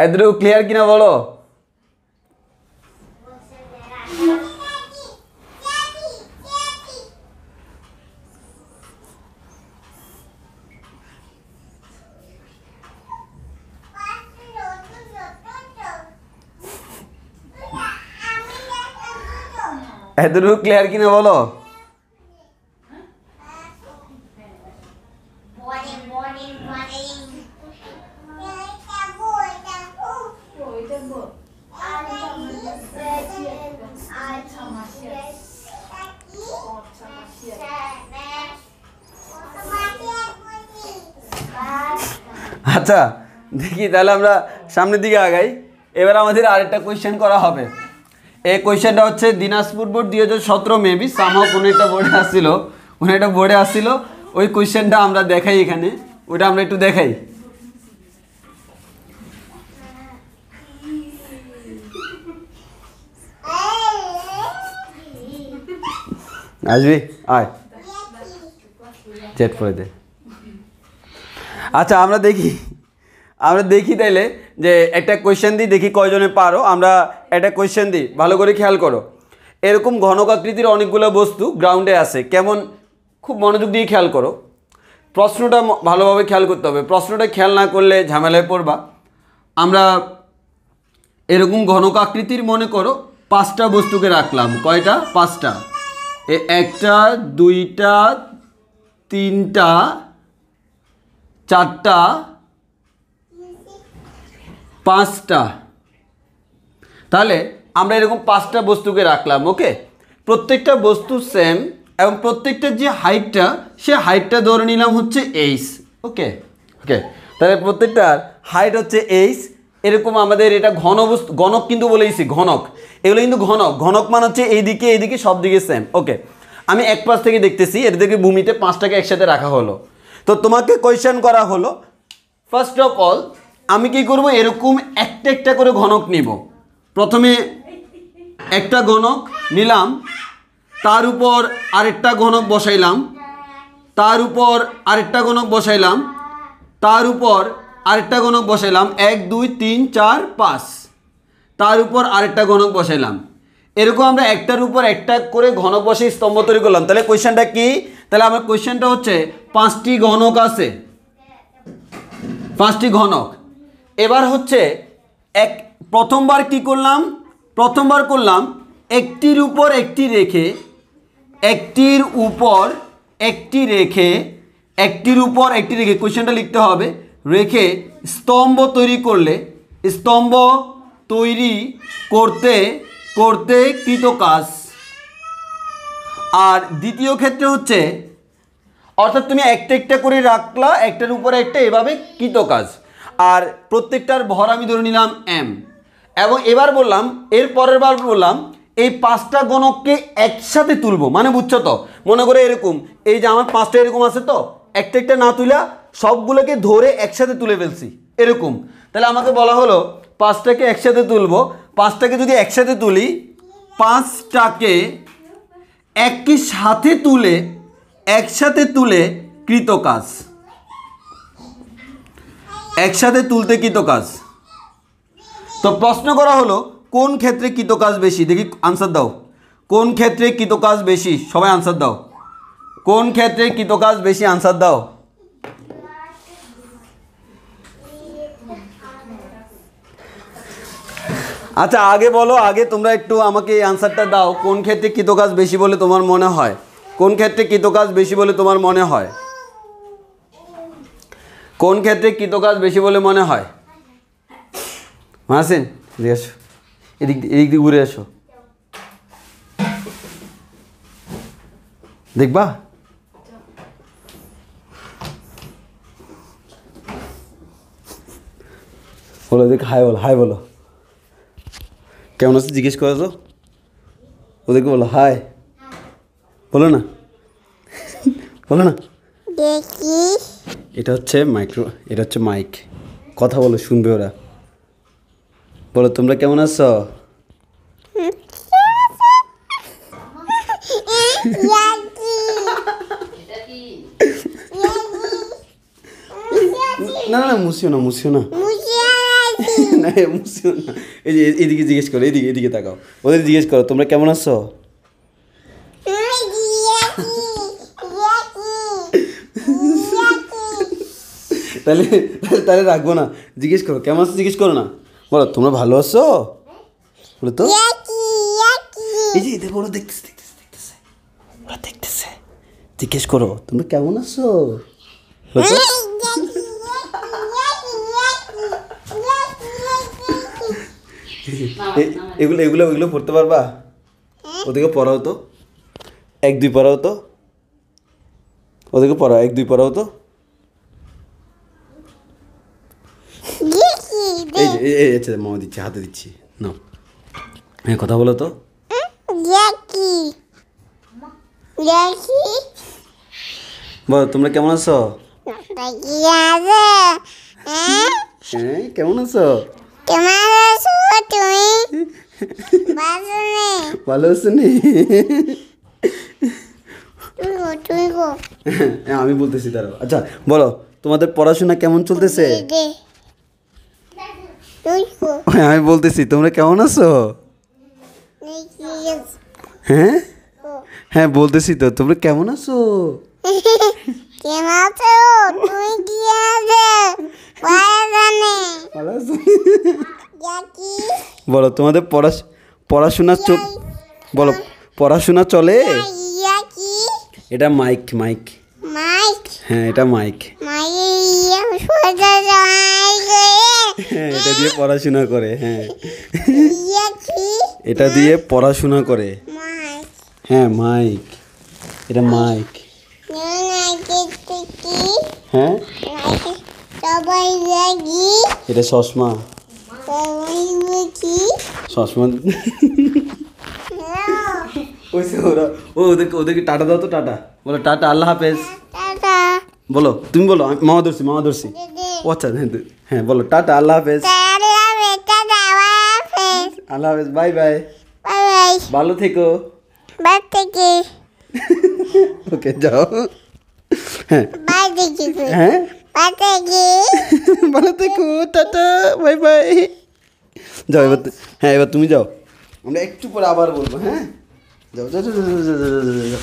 S1: এতটুকু ক্লিয়ার কিনা বলো। এতটুকু ক্লিয়ার কিনা বলো। আচ্ছা দেখি তাহলে আমরা সামনের দিকে আগাই। এবার আমাদের আরেকটা কোয়েশ্চেন করা হবে। এই কোয়েশ্চেনটা হচ্ছে দিনাজপুর বোর্ড 2017 মেবি সামহাও কোনো একটা বোর্ডে আসছিল, ওই কোয়েশ্চেনটা আমরা দেখাই এখানে, ওইটা আমরা একটু দেখাই। আসবি আয় চেট করে দে। আচ্ছা আমরা দেখি তাইলে যে একটা কোয়েশ্চেন দিই, দেখি কয়জনে পারো। আমরা একটা কোয়েশ্চেন দিই, ভালো করে খেয়াল করো। এরকম ঘনক আকৃতির অনেকগুলো বস্তু গ্রাউন্ডে আছে, কেমন, খুব মনোযোগ দিয়ে খেয়াল করো। প্রশ্নটা ভালোভাবে খেয়াল করতে হবে, প্রশ্নটা খেয়াল না করলে ঝামেলায় পড়বা। আমরা এরকম ঘনক আকৃতির মনে করো 5টা বস্তুকে রাখলাম, কয়টা, 5টা, 1টা 2টা 3টা 4টা 5টা। তাহলে আমরা এরকম 5টা বস্তুকে রাখলাম, ওকে। প্রত্যেকটা বস্তু সেম এবং প্রত্যেকটার যে হাইটটা, সে হাইটটা ধরে নিলাম হচ্ছে h, ওকে। তাহলে প্রত্যেকটার হাইট হচ্ছে h। এরকম আমাদের এটা ঘনক কিন্তু বলেইছি, ঘনক, এগুলো কিন্তু ঘনক মান হচ্ছে এইদিকে সব দিকে সেম, ওকে। আমি এক পাশ থেকে দেখতেছি, এর থেকে ভূমিতে 5টাকে একসাথে রাখা হলো। তো তোমাকে কোয়েশ্চেন করা হলো, ফার্স্ট অফ অল আমি কি করব, এরকম একটা করে ঘনক নিব। প্রথমে একটা ঘনক নিলাম, তার উপর আরেকটা ঘনক বসাইলাম, তার উপর আরেকটা ঘনক বসাইলাম, তার উপর আরেকটা ঘনক বসাইলাম, 1 2 3 4 5, তার উপর আরেকটা ঘনক বসাইলাম। এরকম আমরা একটার উপর একটা করে ঘনক বসে স্তম্ভ তৈরি করলাম। তাহলে কোয়েশ্চেনটা কি, তাহলে আমার কোয়েশ্চেনটা হচ্ছে 5টি ঘনক আছে, 5টি ঘনক। এবার হচ্ছে প্রথমবার কি করলাম, একটির উপর একটি রেখে, কোয়েশ্চেনটা লিখতে হবে, রেখে স্তম্ভ তৈরি করতে করতে কৃত কাজ। আর দ্বিতীয় ক্ষেত্রে হচ্ছে অর্থাৎ তুমি একটা একটা করে রাখলা, একটার উপরে একটা, এভাবে কৃত কাজ। আর প্রত্যেকটার ভর আমি ধরে নিলাম এম। এবং এবার বললাম, এর পরের বার বললাম এই 5টা গণককে একসাথে তুলবো, মানে বুঝছো তো? মনে করে এরকম, এই যে আমার 5টা এরকম আছে, তো একটা একটা না তুলা সবগুলোকে ধরে একসাথে তুলে ফেলছি এরকম। তাহলে আমাকে বলা হলো 5টাকে একসাথে তুলবো। 5টাকে যদি একসাথে তুলি, 5টাকে একই সাথে তুলে একসাথে তুলে কৃত কাজ, একসাথে তুলতে কৃত কাজ। তো প্রশ্ন করা হলো কোন ক্ষেত্রে কৃত কাজ বেশি? দেখি আনসার দাও। কোন ক্ষেত্রে কৃত কাজ বেশি? সবাই আনসার দাও। কোন ক্ষেত্রে কৃত কাজ বেশি? আনসার দাও। আচ্ছা আগে বলো, আগে তোমরা একটু আমাকে এই আনসারটা দাও। কোন ক্ষেত্রে কৃত কাজ বেশি বলে তোমার মনে হয়? কোন ক্ষেত্রে কৃত কাজ বেশি বলে তোমার মনে হয়? কোন ক্ষেত্রে কৃত কাজ বেশি বলে মনে হয়? মাহসিন এদিকে আসো, এদিক দিয়ে ঘুরে আসো, দেখবা? বলো, দেখ হাই বলো, হাই বলো। কেমন আছে জিজ্ঞেস করো তো, ওদেরকে বলো হাই, বলো না, বলো না। এটা হচ্ছে মাইক্রো, এটা হচ্ছে মাইক, কথা বলো, শুনবে ওরা। বলো তোমরা কেমন আছো? না না মুছিও না, মুছিও না, না মুছিও না। এই যে এদিকে জিজ্ঞেস করো, এদিকে এদিকে তাকাও, ওদের জিজ্ঞেস করো তোমরা কেমন আছো? তাহলে তাহলে রাখবো না, জিজ্ঞেস করো কেমন আছো, জিজ্ঞেস করো না। বলো তোমরা ভালো আছো, বলো তো। এই যে এদের বলো, দেখতেছে দেখতেছে দেখতেছে, ওরা দেখতেছে। জিজ্ঞেস করো তোমরা কেমন আছো। এগুলো এগুলো এগুলো পড়তে পারবা? ওদেরকে পড়াও তো, 1 2 পড়াও তো, ওদেরকে পড়াও, 1 2 পড়াও তো। এই যে এই আচ্ছা মামা দিচ্ছি, হাতে দিচ্ছি, না হ্যাঁ কথা বলো তো। বলো তোমরা কেমন আছো? হ্যাঁ কেমন আছো? ভালো আছো নি? আমি বলতেছি দাঁড়াও। আচ্ছা বলো তোমাদের পড়াশোনা কেমন চলতেছে? আমি বলতেছি তোমরা কেমন আছো? হ্যাঁ হ্যাঁ বলতেছি তো, তোমরা কেমন আছো? বলো তোমাদের পড়াশোনা বলো পড়াশোনা চলে? এটা মাইক, মাইক, হ্যাঁ এটা মাইক। হ্যাঁ এটা দিয়ে পড়াশোনা করে, হ্যাঁ এটা দিয়ে পড়াশোনা করে, হ্যাঁ মাইক, এটা মাইক। হ্যাঁ এটা চশমা, চশমা। ওরা ওদেরকে ওদেরকে টাটা দাও তো, টাটা বলো, টাটা, আল্লাহ হাফেজ বলো। তুমি বলো, মামা ধরছি, মামা ধরছি। ও আচ্ছা হ্যাঁ বলো টাটা, আল্লাহ হাফেজ, আল্লাহ হাফেজ, বাই বাই, ভালো থেকো। ওকে যাও, হ্যাঁ হ্যাঁ ভালো থেকো, টাটা, বাই বাই, যাও এবার। হ্যাঁ এবার তুমি যাও, আমরা একটু পরে আবার বলবো। হ্যাঁ যাও যাও যাও যাও যাও যাও।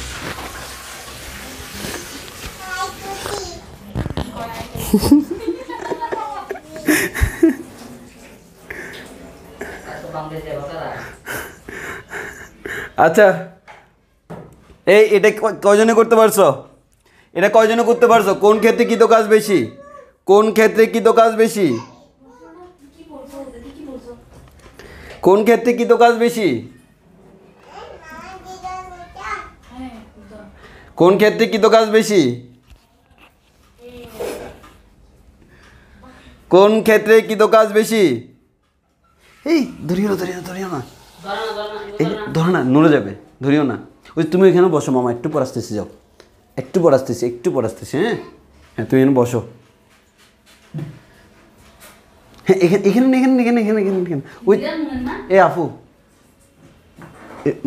S1: আচ্ছা এটা কয়জনে করতে পারছো? এটা কয়জনে করতে পারছো? কোন ক্ষেত্রে কৃত কাজ বেশি? কোন ক্ষেত্রে কৃত কাজ বেশি? কোন ক্ষেত্রে কৃত কাজ বেশি? কোন ক্ষেত্রে কৃত কাজ বেশি? কোন ক্ষেত্রে কৃত কাজ বেশি? এই ধরিও না, ধরিও না, এই ধরো না, নড়ে যাবে, ধরিও না। ওই তুমি এখানে বসো মামা, একটু পর আসতেছি, যাও একটু পর আসতেছি। হ্যাঁ হ্যাঁ, তুমি এখানে বসো। হ্যাঁ এখানে ওই এ আফু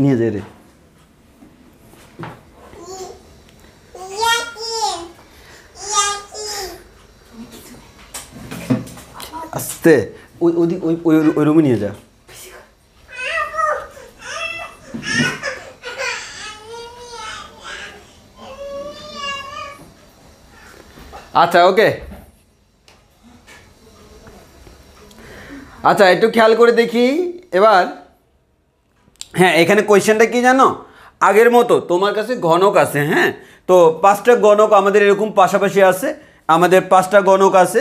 S1: নিয়ে যায় রে। আস্তে, ওই রুমে নিয়ে যা। আচ্ছা ওকে, আচ্ছা একটু খেয়াল করে দেখি এবার। হ্যাঁ এখানে কোয়েশ্চেনটা কি জানো, আগের মতো তোমার কাছে ঘনক আছে। হ্যাঁ, তো 5টা গণক আমাদের এরকম পাশাপাশি আছে, আমাদের 5টা গণক আছে।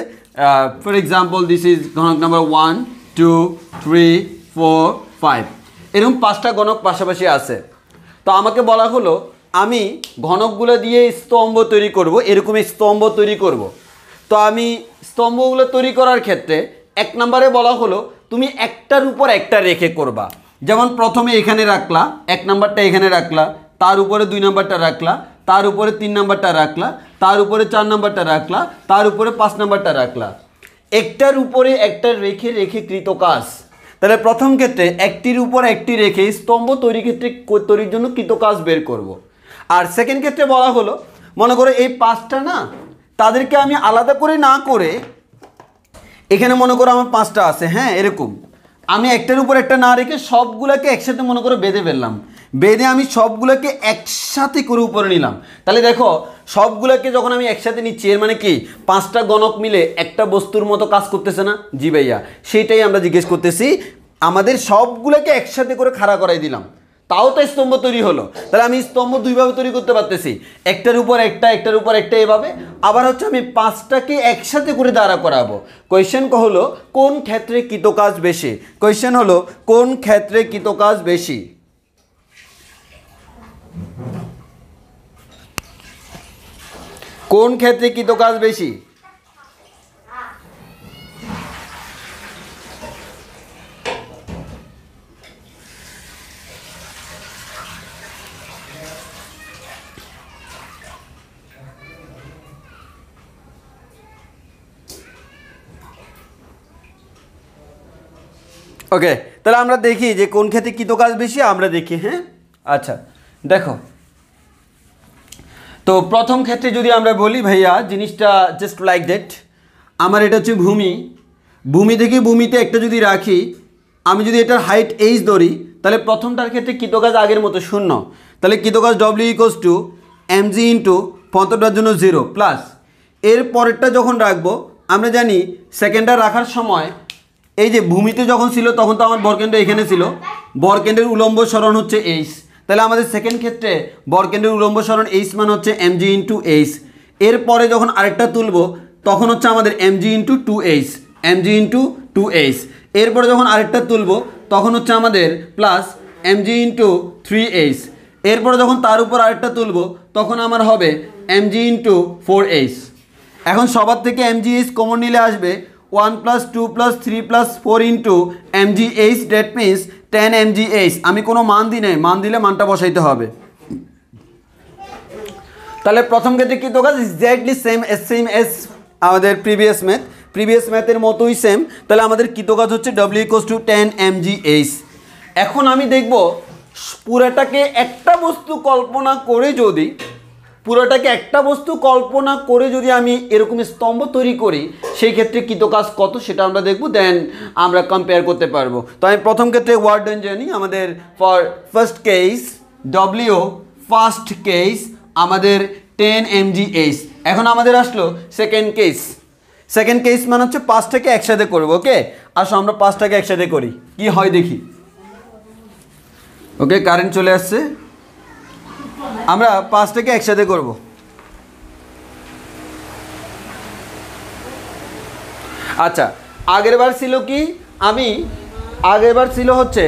S1: ফর এক্সাম্পল দিস ইজ গণক নাম্বার 1 2 3 4 5, এরকম 5টা গণক পাশাপাশি আছে। তো আমাকে বলা হলো আমি ঘনকগুলো দিয়ে স্তম্ভ তৈরি করব, এরকম স্তম্ভ তৈরি করব। তো আমি স্তম্ভগুলো তৈরি করার ক্ষেত্রে 1 নম্বরে বলা হলো তুমি একটার উপর একটা রেখে করবা। যেমন প্রথমে এখানে রাখলা, 1 নম্বরটা এখানে রাখলা, তার উপরে 2 নম্বরটা রাখলা, তার উপরে 3 নম্বরটা রাখলা, তার উপরে 4 নম্বরটা রাখলা, তার উপরে 5 নম্বরটা রাখলা। একটার উপরে একটা রেখে রেখে কৃত কাজ। তাহলে প্রথম ক্ষেত্রে একটির উপর একটি রেখে স্তম্ভ তৈরির জন্য কৃত কাজ বের করব। আর সেকেন্ড ক্ষেত্রে বলা হলো মনে করো এই 5টা না, তাদেরকে আমি আলাদা করে না করে, এখানে মনে করো আমার 5টা আছে। হ্যাঁ এরকম আমি একটার উপর একটা না রেখে সবগুলোকে একসাথে মনে করো বেঁধে ফেললাম, বেঁধে আমি সবগুলোকে একসাথে করে উপরে নিলাম। তাহলে দেখো সবগুলোকে যখন আমি একসাথে নিচ্ছি, এর মানে কি 5টা গণক মিলে একটা বস্তুর মতো কাজ করতেছে না? জি ভাইয়া, সেইটাই আমরা জিজ্ঞেস করতেছি। আমাদের সবগুলোকে একসাথে করে খাড়া করাই দিলাম, তাও তো স্তম্ভ তৈরি হলো। তাহলে আমি স্তম্ভ দুইভাবে তৈরি করতে পারতেছি, একটার উপর একটা, একটার উপর একটা, এভাবে। আবার হচ্ছে আমি 5টাকে একসাথে করে দাঁড়া করাবো। কোয়েশ্চেন হলো কোন ক্ষেত্রে কৃত কাজ বেশি? কোয়েশ্চেন হলো কোন ক্ষেত্রে কৃত কাজ বেশি? কোন ক্ষেত্রে কৃত কাজ বেশি? ওকে, তাহলে আমরা দেখি যে কোন ক্ষেত্রে কৃত কাজ বেশি, আমরা দেখি। হ্যাঁ আচ্ছা দেখো, তো প্রথম ক্ষেত্রে যদি আমরা বলি ভাইয়া জিনিসটা জাস্ট লাইক দ্যাট, আমার এটা হচ্ছে ভূমি, ভূমি থেকে ভূমিতে একটা যদি রাখি, আমি যদি এটার হাইট এইচ ধরি, তাহলে প্রথমটার ক্ষেত্রে কৃত কাজ আগের মতো 0। তাহলে কৃত কাজ W equals to mg into প্রথমটার জন্য 0 প্লাস এর পরেরটা যখন রাখবো, আমরা জানি সেকেন্ডটা রাখার সময় এই যে ভূমিতে যখন ছিল তখন তো আমার বরকেন্দ্র এখানে ছিল, বরকেন্দ্রের উলম্ব সরণ হচ্ছে এইচ। তাহলে আমাদের সেকেন্ড ক্ষেত্রে বরকেন্দ্রের উলম্ব সরণ এইচ মান হচ্ছে mg ইন্টু এইচ। এরপরে যখন আরেকটা তুলবো তখন হচ্ছে আমাদের mg into 2h, mg into 2h। এরপরে যখন আরেকটা তুলবো তখন হচ্ছে আমাদের প্লাস mg ইন্টু 3h। এরপরে যখন তার উপর আরেকটা তুলবো তখন আমার হবে mg ইন্টু 4h। এখন সবার থেকে mgh কমন নিলে আসবে 1 + 2 + 3 + 4 into mgh, that means 10 mgh। আমি কোনো মান দিই নাই, মান দিলে মানটা বসাইতে হবে। তাহলে প্রথম ক্ষেত্রে কৃত কাজ এক্স্যাক্টলি সেম এস আমাদের প্রিভিয়াস ম্যাথের মতোই সেম। তাহলে আমাদের কৃত কাজ হচ্ছে W = 10 mgh। এখন আমি দেখব পুরোটাকে একটা বস্তু কল্পনা করে যদি আমি এরকম স্তম্ভ তৈরি করি, সেই ক্ষেত্রে কৃত কাজ কত সেটা আমরা দেখব, দেন আমরা কম্পেয়ার করতে পারবো। তো আমি প্রথম ক্ষেত্রে ওয়ার্ড ডান জানি, আমাদের for first case W first case আমাদের 10 mgh। এখন আমাদের আসলো সেকেন্ড কেস মানে হচ্ছে 5টাকে একসাথে করবো। ওকে, আসো আমরা 5টাকে একসাথে করি, কি হয় দেখি। ওকে, কারেন্ট চলে আসছে, আমরা 5টাকে একসাথে করব। আচ্ছা, আগের বার ছিল কি আমি আগেরবার ছিল হচ্ছে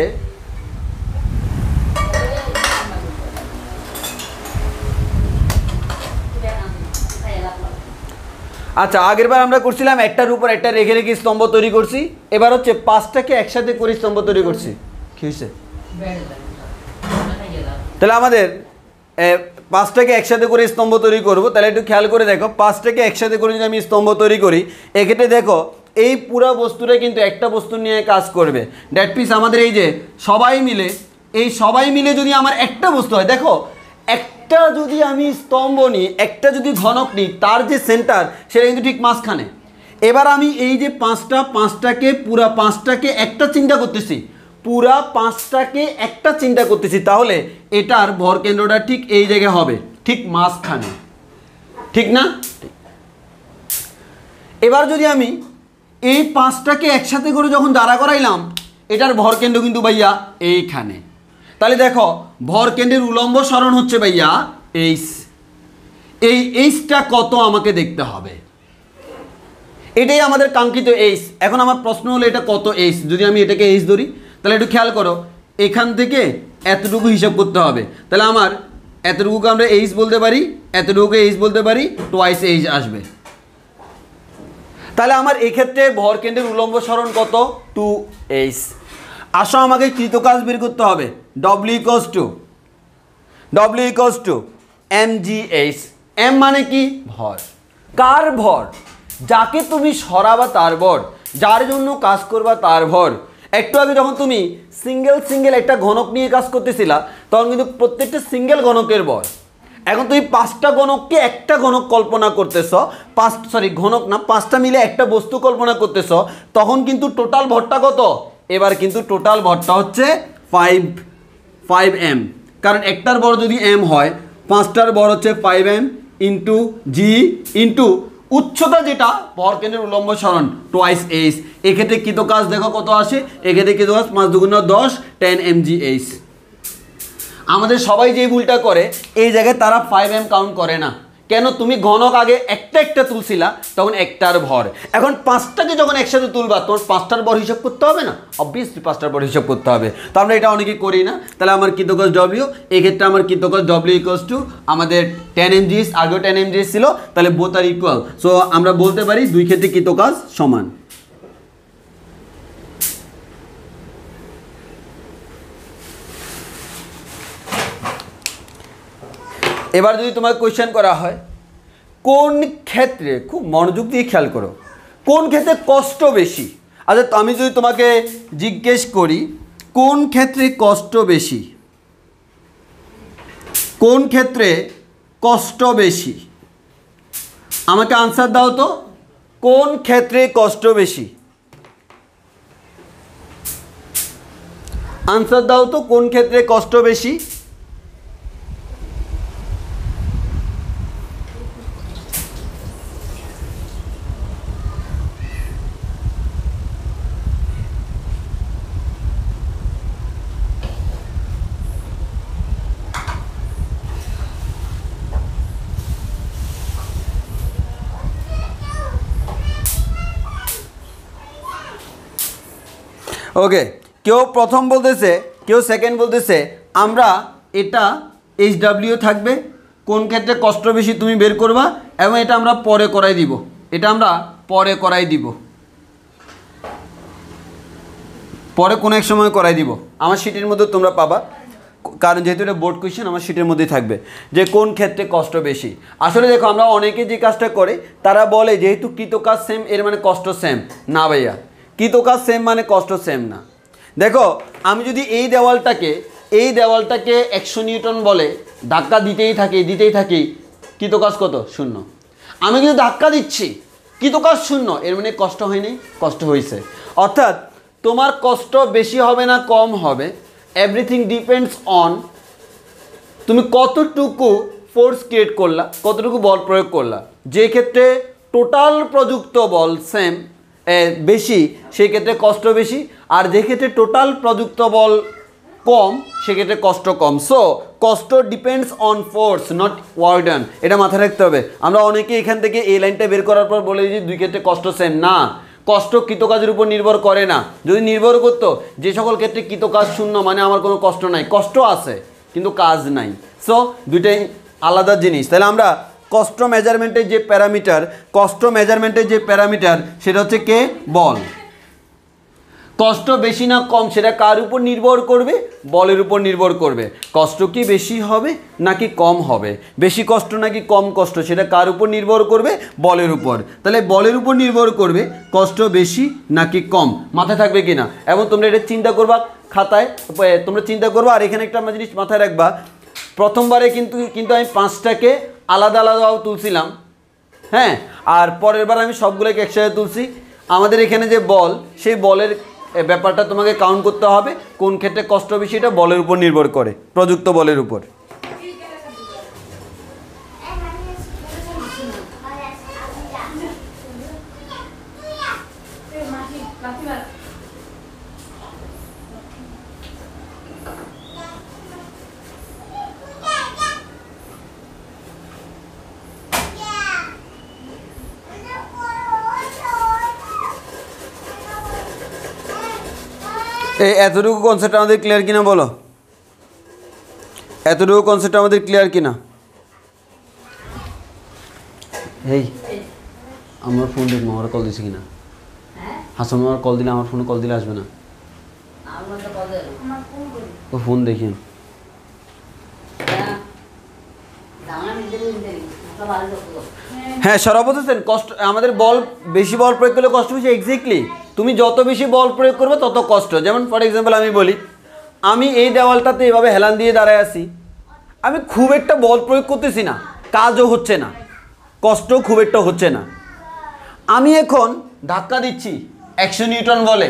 S1: আচ্ছা, আগেরবার আমরা করছিলাম একটার উপর একটা রেখে রেখে স্তম্ভ তৈরি করছি, এবার হচ্ছে পাঁচটাকে একসাথে করে স্তম্ভ তৈরি করছি। কি হয়েছে? তাহলে আমাদের পাঁচটাকে একসাথে করে স্তম্ভ তৈরি করব। তাহলে একটু খেয়াল করে দেখো, পাঁচটাকে একসাথে করে যদি আমি স্তম্ভ তৈরি করি, এক্ষেত্রে দেখো এই পুরো বস্তুটা কিন্তু একটা বস্তু নিয়ে কাজ করবে। দ্যাট মিন্স আমাদের এই যে সবাই মিলে যদি আমার একটা বস্তু হয়, দেখো একটা যদি আমি স্তম্ভ নিই, একটা যদি ঘনক নিই, তার যে সেন্টার সেটা কিন্তু ঠিক মাঝখানে। এবার আমি এই যে পাঁচটাকে একটা চিন্তা করতেছি, তাহলে এটার ভর কেন্দ্রটা ঠিক এই জায়গায় হবে, ঠিক মাঝখানে, ঠিক না? এবার যদি আমি এই পাঁচটাকে একসাথে করে যখন দাঁড়া করাইলাম, এটার ভর কেন্দ্র কিন্তু ভাইয়া এইখানে। তাহলে দেখো ভর কেন্দ্রের উলম্ব সরণ হচ্ছে ভাইয়া এইচ। এই এইচটা কত আমাকে দেখতে হবে, এটাই আমাদের কাঙ্ক্ষিত এইচ। এখন আমার প্রশ্ন হলো এটা কত এইচ। যদি আমি এটাকে এইচ ধরি, তাহলে একটু খেয়াল করো, এখান থেকে এতটুকু হিসাব করতে হবে। তাহলে আমার এতটুকুকে আমরা এইচ বলতে পারি, এতটুকুকে এইচ বলতে পারি, টোয়াইস এইচ আসবে। তাহলে আমার এক্ষেত্রে ভর কেন্দ্রের উলম্ব সরণ কত? 2h। আসো আমাকে কৃতকাজ বের করতে হবে। W = mgh। m মানে কি? ভর। কার ভর? যাকে তুমি সরাবা তার ভর, যার জন্য কাজ করবা তার ভর। একটু আগে যখন তুমি সিঙ্গেল একটা ঘনক নিয়ে কাজ করতেছিলা, তখন কিন্তু প্রত্যেকটা সিঙ্গেল ঘনকের ভর। এখন তুমি পাঁচটা ঘনককে একটা ঘনক কল্পনা করতেছ, ঘনক না, পাঁচটা মিলে একটা বস্তু কল্পনা করতেছ, তখন কিন্তু টোটাল ভরটা কত? এবার কিন্তু টোটাল ভরটা হচ্ছে 5m। কারণ একটার ভর যদি m হয়, পাঁচটার ভর হচ্ছে 5m ইন্টু জি ইন্টু উচ্চতা, যেটা ভর কেন্দ্রের উলম্ব সরণ, টোয়াইস এইচ। এক্ষেত্রে কৃতকাজ দেখো কত আসে, এক্ষেত্রে কৃতকাজ 5 × 10 10 mgh। আমাদের সবাই যে ভুলটা করে, এই জায়গায় তারা 5m কাউন্ট করে না। কেন? তুমি ঘনক আগে একটা তুলছিলা, তখন একটার ভর। এখন পাঁচটাকে যখন একসাথে তুলবা, তোমার পাঁচটার ভর হিসাব করতে হবে না? অবভিয়াসলি পাঁচটার ভর হিসাব করতে হবে। তো আমরা এটা অনেকে করি না। তাহলে আমার কৃতকাজ W, এক্ষেত্রে আমার কৃতকাজ W = আমাদের 10 mgh, আগেও 10 mgh ছিল, তাহলে বোথ আর ইকুয়াল। সো আমরা বলতে পারি দুই ক্ষেত্রে কৃতকাজ সমান। এবার যদি তোমাকে কোয়েশ্চেন করা হয়, কোন ক্ষেত্রে, খুব মনোযোগ দিয়ে খেয়াল করো, কোন ক্ষেত্রে কষ্ট বেশি? আচ্ছা, আমি যদি তোমাকে জিজ্ঞেস করি কোন ক্ষেত্রে কষ্ট বেশি, কোন ক্ষেত্রে কষ্ট বেশি, আমাকে আনসার দাও তো। কোন ক্ষেত্রে কষ্ট বেশি? আনসার দাও তো, কোন ক্ষেত্রে কষ্ট বেশি? ওকে, কেউ প্রথম বলতেছে, কেউ সেকেন্ড বলতেছে। আমরা এটা HW থাকবে, কোন ক্ষেত্রে কষ্ট বেশি তুমি বের করবা, এবং এটা আমরা পরে করাই দিব, পরে কোনো এক সময় করাই দিব। আমার শিটের মধ্যে তোমরা পাবা, কারণ যেহেতু এটা বোর্ড কোয়েশ্চেন, আমার শিটের মধ্যেই থাকবে যে কোন ক্ষেত্রে কষ্ট বেশি। আসলে দেখো, আমরা অনেকে যে কাজটা করে, তারা বলে যেহেতু কৃতকাজ সেম, এর মানে কষ্ট সেম না। ভাইয়া, কৃতকাজ সেম মানে কষ্ট সেম না। দেখো, আমি যদি এই দেওয়ালটাকে 100 নিউটন বলে ধাক্কা দিতেই থাকি, কৃতকাজ কত? 0। আমি কিন্তু ধাক্কা দিচ্ছি, কৃতকাজ 0, এর মানে কষ্ট হয়নি? কষ্ট হয়েছে। অর্থাৎ তোমার কষ্ট বেশি হবে না কম হবে, এভরিথিং ডিপেন্ডস অন তুমি কতটুকু ফোর্স ক্রিয়েট করলা, কতটুকু বল প্রয়োগ করলা। যে ক্ষেত্রে টোটাল প্রযুক্ত বল সেম বেশি, সেই ক্ষেত্রে কষ্ট বেশি, আর যে ক্ষেত্রে টোটাল প্রযুক্ত বল কম, সেক্ষেত্রে কষ্ট কম। সো কষ্ট depends on force, not work done. এটা মাথায় রাখতে হবে। আমরা অনেকে এখান থেকে এই লাইনটা বের করার পর বলে যে দুই ক্ষেত্রে কষ্ট সেম না, কষ্ট কৃতকাজের উপর নির্ভর করে না। যদি নির্ভর করতো, যে সকল ক্ষেত্রে কৃতকাজ শূন্য মানে আমার কোনো কষ্ট নাই, কষ্ট আছে কিন্তু কাজ নাই। সো দুইটাই আলাদা জিনিস। তাহলে আমরা কষ্ট মেজারমেন্টের যে প্যারামিটার সেটা হচ্ছে কে? বল। কষ্ট বেশি না কম সেটা কার উপর নির্ভর করবে? বলের উপর নির্ভর করবে। কষ্ট কি বেশি হবে নাকি কম হবে, বেশি কষ্ট নাকি কম কষ্ট, সেটা কার উপর নির্ভর করবে? বলের উপর। তাহলে বলের উপর নির্ভর করবে কষ্ট বেশি নাকি কম। মাথায় থাকবে কিনা? এবং তোমরা এটা চিন্তা করবা খাতায়, তোমরা চিন্তা করবা। আর এখানে একটা জিনিস মাথায় রাখবা, প্রথমবারে কিন্তু আমি 5টাকে আলাদা আলাদাও তুলছিলাম, হ্যাঁ, আর পরের বার আমি সবগুলোকে একসাথে তুলছি। আমাদের এখানে যে বল, সেই বলের ব্যাপারটা তোমাকে কাউন্ট করতে হবে, কোন ক্ষেত্রে কষ্ট বেশি এটা বলের উপর নির্ভর করে, প্রযুক্ত বলের উপর। এই এতটুকু কনসেপ্ট আমাদের ক্লিয়ার কিনা বলো? এতটুকু কনসেপ্ট আমাদের ক্লিয়ার কিনা? এই আমার ফোন দেখবো, আমার কল দিছে কিনা। হাসান আমার কল দিলে, আমার ফোনে কল দিলে আসবে না, ও ফোন দেখি। হ্যাঁ, সরাবত হোসেন, কষ্ট আমাদের বল বেশি বল প্রয়োগ করলে কষ্ট বেশি। এক্স্যাক্টলি, তুমি যত বেশি বল প্রয়োগ করবে তত কষ্ট। যেমন ফর এক্সাম্পল আমি বলি, আমি এই দেওয়ালটাতে এভাবে হেলান দিয়ে দাঁড়ায় আছি, আমি খুব একটা বল প্রয়োগ করতেছি না, কাজও হচ্ছে না, কষ্টও খুব একটা হচ্ছে না। আমি এখন ধাক্কা দিচ্ছি 100 নিউটন বলে,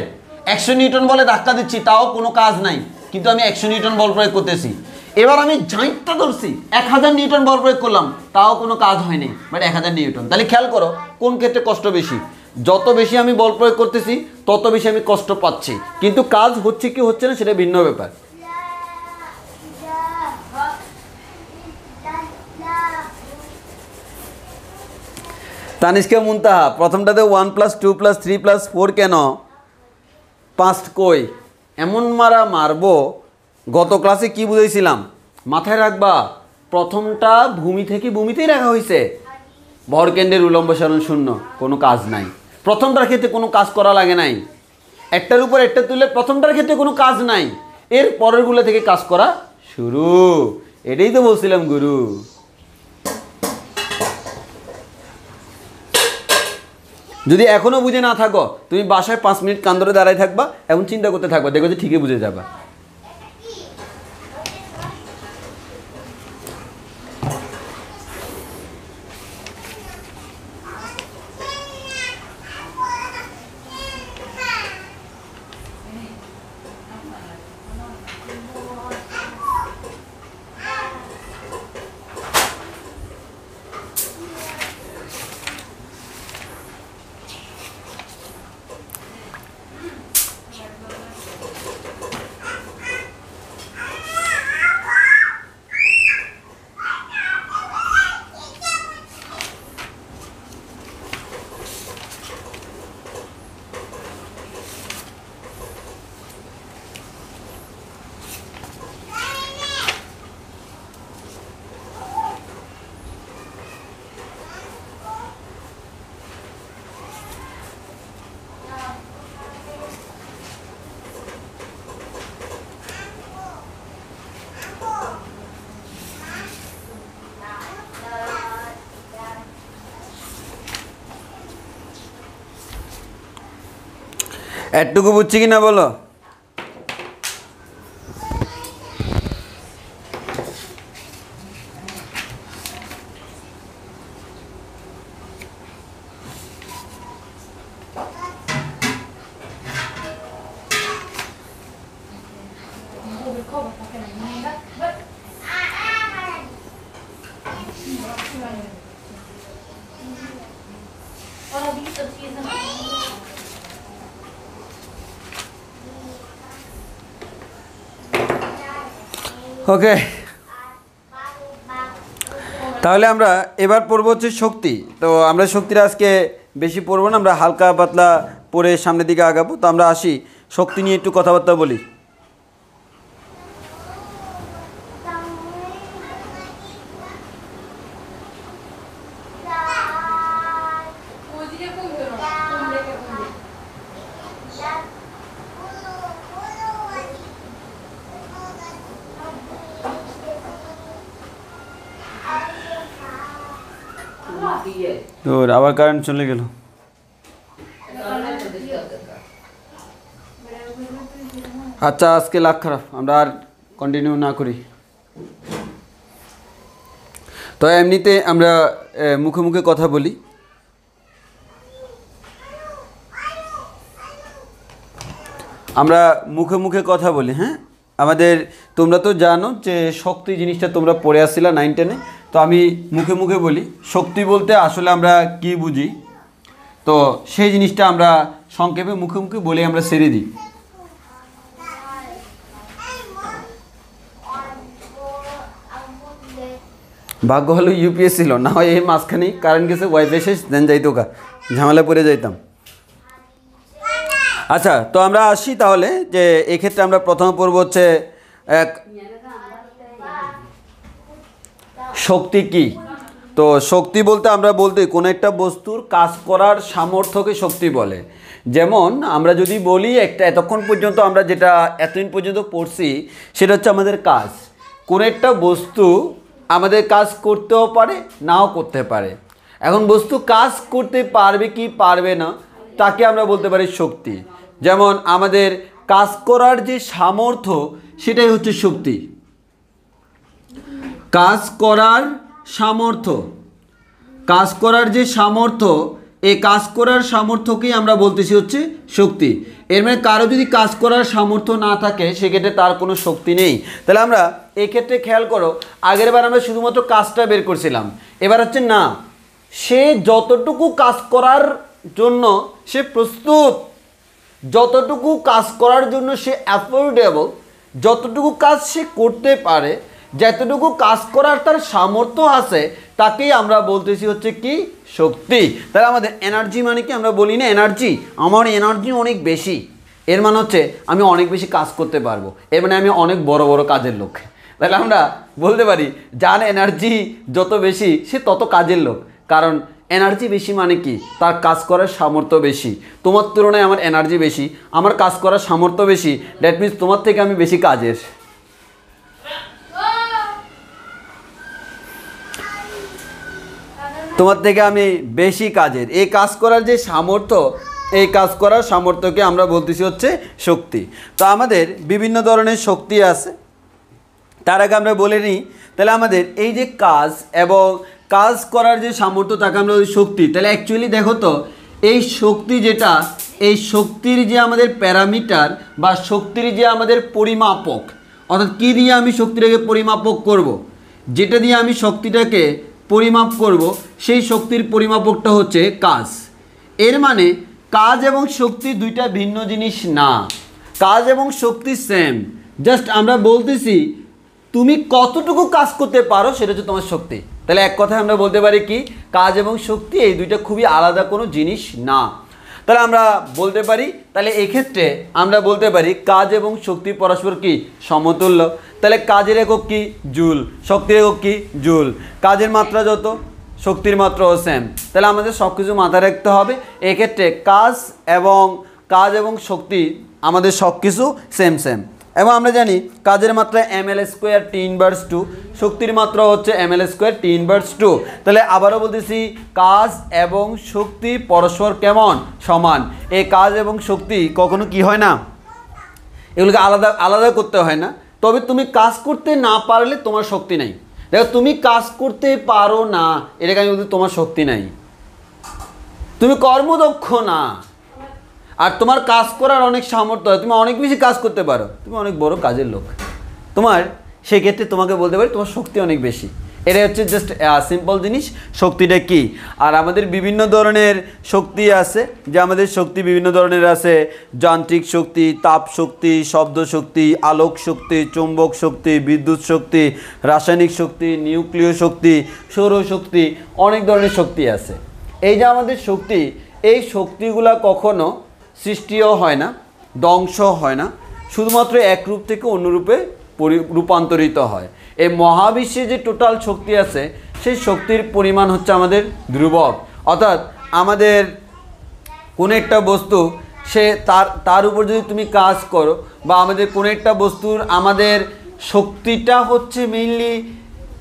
S1: 100 নিউটন বলে ধাক্কা দিচ্ছি, তাও কোনো কাজ নাই, কিন্তু আমি 100 নিউটন বল প্রয়োগ করতেছি। এবার আমি জাঁইটটা ধরছি, 1000 নিউটন বল প্রয়োগ করলাম, তাও কোনো কাজ হয়নি, বাট 1000 নিউটন। তাহলে খেয়াল করো কোন ক্ষেত্রে কষ্ট বেশি। যত বেশি আমি বল প্রয়োগ করতেছি তত বেশি আমি কষ্ট পাচ্ছি, কিন্তু কাজ হচ্ছে কি হচ্ছে না সেটা ভিন্ন ব্যাপার। তানিষ্কা মুনতাহা, প্রথমটাতে 1 + 2 + 3 + 4 কেন, 5 কই? এমন মারা মারবো। গত ক্লাসে কি বুঝাইছিলাম মাথায় রাখবা, প্রথমটা ভূমি থেকে ভূমিতেই রাখা হয়েছে, ভরকেন্দ্রের উলম্ব সরণ 0, কোনো কাজ নাই। প্রথমটার ক্ষেত্রে কোনো কাজ করা লাগে নাই, একটার উপর একটা তুললে প্রথমটার ক্ষেত্রে কোনো কাজ নাই, এর পরেরগুলো থেকে কাজ করা শুরু। এটাই তো বলছিলাম গুরু। যদি এখনো বুঝে না থাকো, তুমি বাসায় 5 মিনিট কান ধরে দাঁড়ায় থাকবা এবং চিন্তা করতে থাকবা, দেখো যে ঠিকই বুঝে যাবা। এটুকু বুঝছি কিনা বলো? ওকে, তাহলে আমরা এবার পড়বো হচ্ছে শক্তি। তো আমরা শক্তির আজকে বেশি পড়বো না, আমরা হালকা পাতলা পরে সামনের দিকে আগাবো। তো আমরা আসি, শক্তি নিয়ে একটু কথাবার্তা বলি। তোর আবার কারেন্ট চলে গেল। আচ্ছা, আজকে লাখ খারাপ, আমরা আর কন্টিনিউ না করি। তো এমনিতে আমরা মুখে মুখে কথা বলি। আমরা মুখে মুখে কথা বলি। হ্যাঁ, আমাদের তোমরা তো জানো যে শক্তি জিনিসটা তোমরা পড়ে আসছিলা 9-10-এ। তো আমি মুখে মুখে বলি শক্তি বলতে আসলে আমরা কি বুঝি, তো সেই জিনিসটা আমরা সংক্ষেপে মুখে মুখে বলে আমরা ছেড়ে দিই। ভাগ্য হলো ইউপিএস ছিল, না হয় এই মাঝখানেই কারেন্ট গেছে, ওয়াইফাই শেষ, দেন যাইতো কা ঝামেলা পড়ে যাইতাম। আচ্ছা, তো আমরা আসি তাহলে, যে এক্ষেত্রে আমরা প্রথম পর্ব হচ্ছে এক শক্তি কি। তো শক্তি বলতে আমরা বলতে কোনো একটা বস্তুর কাজ করার সামর্থ্যকে শক্তি বলে। যেমন আমরা যদি বলি একটা, এতক্ষণ পর্যন্ত আমরা যেটা এতদিন পর্যন্ত পড়ছি সেটা হচ্ছে আমাদের কাজ। কোনো একটা বস্তু আমাদের কাজ করতেও পারে, নাও করতে পারে। এখন বস্তু কাজ করতে পারবে কি পারবে না তাকে আমরা বলতে পারি শক্তি। যেমন আমাদের কাজ করার যে সামর্থ্য সেটাই হচ্ছে শক্তি। কাজ করার সামর্থ্য, কাজ করার যে সামর্থ্য, এই কাজ করার সামর্থ্যকেই আমরা বলতেছি হচ্ছে শক্তি। এর মানে কারো যদি কাজ করার সামর্থ্য না থাকে সেক্ষেত্রে তার কোনো শক্তি নেই। তাহলে আমরা এক্ষেত্রে খেয়াল করো, আগের বার আমরা শুধুমাত্র কাজটা বের করছিলাম, এবার হচ্ছে না, সে যতটুকু কাজ করার জন্য সে প্রস্তুত, যতটুকু কাজ করার জন্য সে অ্যাফোর্ডেবল, যতটুকু কাজ সে করতে পারে, যতটুকু কাজ করার তার সামর্থ্য আছে, তাকেই আমরা বলতেছি হচ্ছে কি শক্তি। তাহলে আমাদের এনার্জি মানে কি, আমরা বলি না এনার্জি, আমার এনার্জি অনেক বেশি, এর মানে হচ্ছে আমি অনেক বেশি কাজ করতে পারবো, এর মানে আমি অনেক বড় বড় কাজের লোক। তাহলে আমরা বলতে পারি যার এনার্জি যত বেশি সে তত কাজের লোক। কারণ এনার্জি বেশি মানে কি, তার কাজ করার সামর্থ্য বেশি। তোমার তুলনায় আমার এনার্জি বেশি, আমার কাজ করার সামর্থ্য বেশি, দ্যাট মিনস তোমার থেকে আমি বেশি কাজের। তোমার থেকে আমি বেশি কাজের। এই কাজ করার যে সামর্থ্য, এই কাজ করার সামর্থ্যকে আমরা বলতেছি হচ্ছে শক্তি। তো আমাদের বিভিন্ন ধরনের শক্তি আছে, তার আগে আমরা বলে নিই। তাহলে আমাদের এই যে কাজ এবং কাজ করার যে সামর্থ্য তাকে আমরা বলি শক্তি। তাহলে অ্যাকচুয়ালি দেখো তো, এই শক্তি যেটা, এই শক্তির যে আমাদের প্যারামিটার বা শক্তির যে আমাদের পরিমাপক, অর্থাৎ কী দিয়ে আমি শক্তিটাকে পরিমাপক করব, যেটা দিয়ে আমি শক্তিটাকে পরিমাপ করব সেই শক্তির পরিমাপকটা হচ্ছে কাজ। এর মানে কাজ এবং শক্তি দুইটা ভিন্ন জিনিস না, কাজ এবং শক্তি সেম। জাস্ট আমরা বলতেছি তুমি কতটুকু কাজ করতে পারো সেটা হচ্ছে তোমার শক্তি। তাহলে এক কথায় আমরা বলতে পারি কি, কাজ এবং শক্তি এই দুইটা খুবই আলাদা কোনো জিনিস না। তাহলে আমরা বলতে পারি, তাহলে এক্ষেত্রে আমরা বলতে পারি কাজ এবং শক্তি পরস্পর কি সমতুল্য। তাহলে কাজের একক কি জুল, শক্তির একক কি জুল। কাজের মাত্রা যত, শক্তির মাত্রাও সেম। তাহলে আমাদের সব কিছু মাথায় রাখতে হবে। এক্ষেত্রে কাজ এবং শক্তি আমাদের সব কিছু সেম সেম। এবং আমরা জানি কাজের মাত্রা ml² T−2, শক্তির মাত্রা হচ্ছে ml² T−2। তাহলে আবারও বলতেছি কাজ এবং শক্তি পরস্পর কেমন সমান। এই কাজ এবং শক্তি কখনো কি হয় না, এগুলোকে আলাদা আলাদা করতে হয় না। তবে তুমি কাজ করতে না পারলে তোমার শক্তি নাই। দেখো তুমি কাজ করতে পারো না, এটাকে আমি বলতে তোমার শক্তি নাই, তুমি কর্মদক্ষ না। আর তোমার কাজ করার অনেক সামর্থ্য হয়, তুমি অনেক বেশি কাজ করতে পারো, তুমি অনেক বড় কাজের লোক, তোমার সেক্ষেত্রে তোমাকে বলতে পারি তোমার শক্তি অনেক বেশি। এটা হচ্ছে জাস্ট সিম্পল জিনিস, শক্তিটা কি। আর আমাদের বিভিন্ন ধরনের শক্তি আছে, যে আমাদের শক্তি বিভিন্ন ধরনের আছে, যান্ত্রিক শক্তি, তাপ শক্তি, শব্দ শক্তি, আলোক শক্তি, চৌম্বক শক্তি, বিদ্যুৎ শক্তি, রাসায়নিক শক্তি, নিউক্লিয় শক্তি, সৌরশক্তি, অনেক ধরনের শক্তি আছে। এই যে আমাদের শক্তি, এই শক্তিগুলা কখনো সৃষ্টিও হয় না, ধ্বংস হয় না, শুধুমাত্র এক রূপ থেকে অন্য রূপে রূপান্তরিত হয়। এই মহাবিশ্বে যে টোটাল শক্তি আছে সেই শক্তির পরিমাণ হচ্ছে আমাদের ধ্রুবক, অর্থাৎ আমাদের কোনো একটা বস্তু সে তার উপর যদি তুমি কাজ করো বা আমাদের কোনো একটা বস্তুর আমাদের শক্তিটা হচ্ছে মেইনলি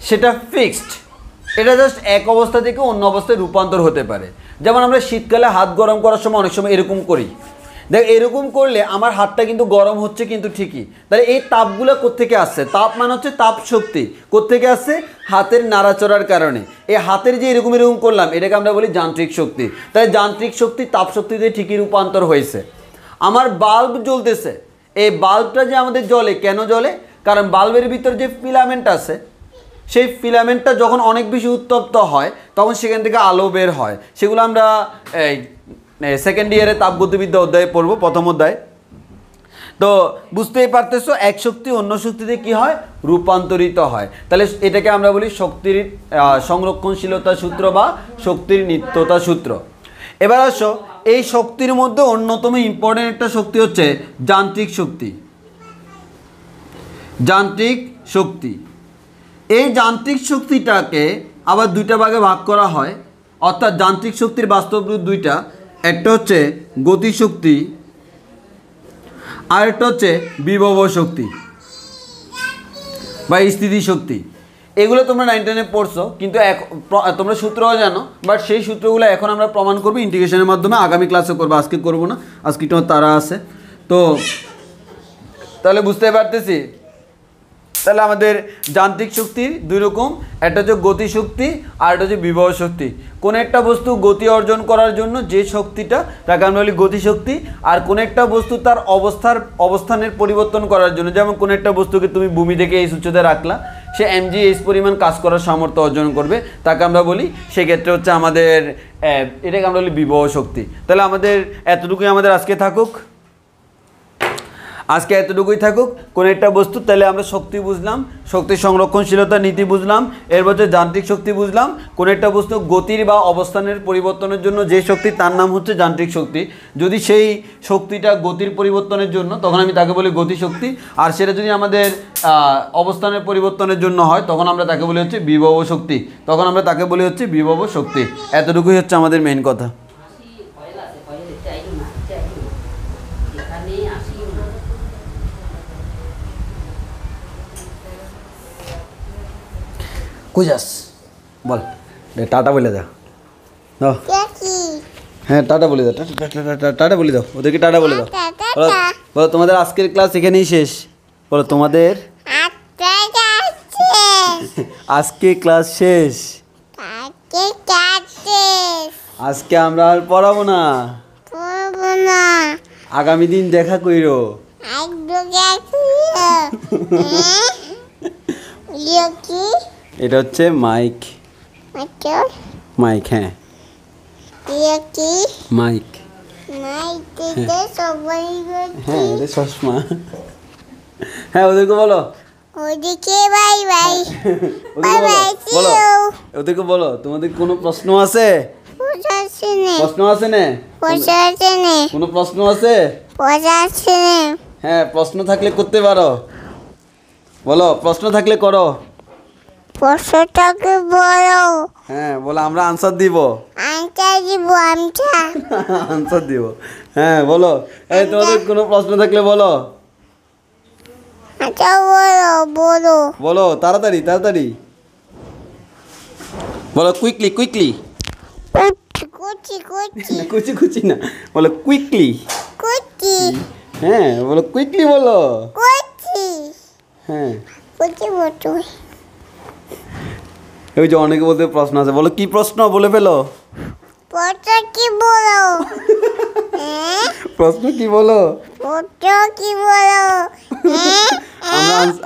S1: সেটা ফিক্সড, এটা জাস্ট এক অবস্থা থেকে অন্য অবস্থায় রূপান্তর হতে পারে। যেমন আমরা শীতকালে হাত গরম করার সময় অনেক সময় এরকম করি, দেখ এরকম করলে আমার হাতটা কিন্তু গরম হচ্ছে কিন্তু ঠিকই, তাহলে এই তাপগুলো কোত্থেকে আসছে? তাপ মানে হচ্ছে তাপ শক্তি, কোত্থেকে আসছে? হাতের নাড়াচড়ার কারণে। এই হাতের যে এরকম এরকম করলাম এটাকে আমরা বলি যান্ত্রিক শক্তি। তাই যান্ত্রিক শক্তি তাপ শক্তিতে ঠিকই রূপান্তর হয়েছে। আমার বাল্ব জ্বলতেছে, এই বাল্বটা যে আমাদের জ্বলে, কেন জ্বলে? কারণ বাল্বের ভিতর যে ফিলামেন্ট আছে সেই ফিলামেন্টটা যখন অনেক বেশি উত্তপ্ত হয় তখন সেখান থেকে আলো বের হয়। সেগুলো আমরা এই সেকেন্ড ইয়ারে তাপগতিবিদ্যা অধ্যায়ে পড়বো, প্রথম অধ্যায়। তো বুঝতেই পারতেছো এক শক্তি অন্য শক্তিতে কি হয়? রূপান্তরিত হয়। তাহলে এটাকে আমরা বলি শক্তির সংরক্ষণশীলতা সূত্র বা শক্তির নিত্যতা সূত্র। এবার আসো, এই শক্তির মধ্যে অন্যতম ইম্পর্টেন্ট একটা শক্তি হচ্ছে যান্ত্রিক শক্তি। যান্ত্রিক শক্তি, এই যান্ত্রিক শক্তিটাকে আবার দুইটা ভাগে ভাগ করা হয়, অর্থাৎ যান্ত্রিক শক্তির বাস্তব রূপ দুইটা, একটা হচ্ছে গতিশক্তি আর একটা হচ্ছে বিভব শক্তি বা স্থিতিশক্তি। এগুলো তোমরা 9 10-এ পড়ছো, কিন্তু তোমরা সূত্রও জানো, বাট সেই সূত্রগুলো এখন আমরা প্রমাণ করবো ইন্টিগ্রেশনের মাধ্যমে, আগামী ক্লাসে করবো, আজকে করবো না, আজকে তোমার তারা আছে। তো তাহলে বুঝতে পারতেছি, তাহলে আমাদের যান্ত্রিক শক্তির দুই রকম, একটা হচ্ছে গতিশক্তি আর একটা হচ্ছে বিভব শক্তি। কোনো একটা বস্তু গতি অর্জন করার জন্য যে শক্তিটা তাকে আমরা বলি গতিশক্তি, আর কোনো একটা বস্তু তার অবস্থানের পরিবর্তন করার জন্য, যেমন কোনো একটা বস্তুকে তুমি ভূমি থেকে এই উচ্চতায় রাখলা, সে mg h পরিমাণ কাজ করার সামর্থ্য অর্জন করবে, তাকে আমরা বলি, সেক্ষেত্রে হচ্ছে আমাদের এটাকে আমরা বলি বিভব শক্তি। তাহলে আমাদের এতটুকুই আমাদের আজকে থাকুক, আজকে এতটুকুই থাকুক। কোনো একটা বস্তু, তাহলে আমরা শক্তি বুঝলাম, শক্তি সংরক্ষণশীলতা নীতি বুঝলাম, এর মধ্যে যান্ত্রিক শক্তি বুঝলাম। কোনো একটা বস্তু গতির বা অবস্থানের পরিবর্তনের জন্য যে শক্তি তার নাম হচ্ছে যান্ত্রিক শক্তি। যদি সেই শক্তিটা গতির পরিবর্তনের জন্য তখন আমি তাকে বলি গতিশক্তি, আর সেটা যদি আমাদের অবস্থানের পরিবর্তনের জন্য হয় তখন আমরা তাকে বলি হচ্ছে বিভব শক্তি, তখন আমরা তাকে বলি হচ্ছে বিভব শক্তি। এতটুকুই হচ্ছে আমাদের মেইন কথা। কই যাস বল, টাটা বলে দাও। হ্যাঁ টাটা বলে দাও, টাটা বলে দাও, ওদেরকে টাটা বলে দাও। বলো তোমাদের আজকের ক্লাস এখানেই শেষ। বলো তোমাদের আজকে ক্লাস শেষ, আজকে আমরা আর পড়াবো না, আগামী দিন দেখা কইরো। এটা হচ্ছে মাইক, মাইক, হ্যাঁ মাইক, হ্যাঁ এটা চশমা। হ্যাঁ ওদেরকে বলো, বলো ওদেরকে বলো তোমাদের কোনো প্রশ্ন আছে? প্রশ্ন আছে না? কোনো প্রশ্ন আছে? হ্যাঁ প্রশ্ন থাকলে করতে পারো, বলো প্রশ্ন থাকলে করো।
S2: প্রশ্নটাকে বলো।
S1: হ্যাঁ বলো, আমরা আনসার দিব। আনসার দিব, হ্যাঁ বলো। এই তোমাদের কোনো প্রশ্ন থাকলে বলো,
S2: বলো
S1: বলো তাড়াতাড়ি তাড়াতাড়ি বলো, কুইকলি কুইকলি, কুচি কুচি না, বলো কুইকলি, হ্যাঁ বলো কুইকলি, বলো হ্যাঁ। ওই যে অনেকে বলতে প্রশ্ন আছে, বলো কি প্রশ্ন বলে ফেলো। প্রশ্ন কি বলো,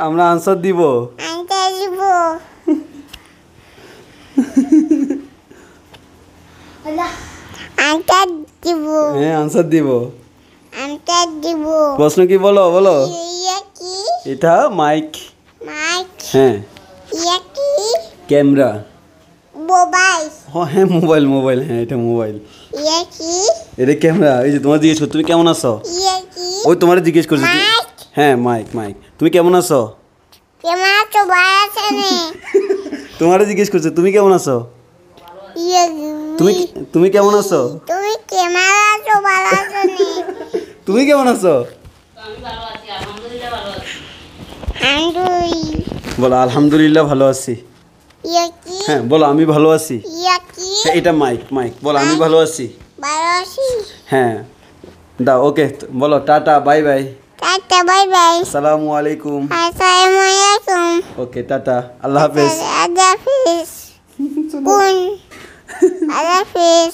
S1: আমরা আনসার দিব। হ্যাঁ আনসার দিব। প্রশ্ন কি বলো, বলো। এটা মাইক, হ্যাঁ ক্যামেরা,
S2: মোবাইল,
S1: হ্যাঁ মোবাইল, মোবাইল, হ্যাঁ এটা মোবাইল। এটা ক্যামেরা, এই যে তোমার জিজ্ঞেস করছো তুমি কেমন আছো,
S2: ইয়ে কি
S1: ওই তোমার জিজ্ঞেস করছো
S2: মাইক
S1: হ্যাঁ মাইক মাইক, তুমি কেমন আছো,
S2: কেমন আছো ভালো আছো নে
S1: তোমার জিজ্ঞেস করছো তুমি কেমন আছো,
S2: ইয়ে
S1: তুমি তুমি কেমন আছো,
S2: তুমি কেমন আছো ভালো আছো নে
S1: তুমি কেমন আছো,
S2: আন্ডুই
S1: বলো আলহামদুলিল্লাহ ভালো আছি,
S2: ইয়ে কি
S1: হ্যাঁ বলো আমি ভালো আছি,
S2: ইয়ে কি
S1: হ্যাঁ, এটা মাইক মাইক, বলো আমি ভালো আছি,
S2: ভালো আছি
S1: হ্যাঁ দাও ওকে, বলো tata bye bye,
S2: tata bye bye
S1: আসসালামু আলাইকুম,
S2: আসসালামু আলাইকুম
S1: ওকে টাটা, আল্লাহ হাফেজ।
S2: আল্লাহ হাফিজ কোন আল্লাহ হাফিজ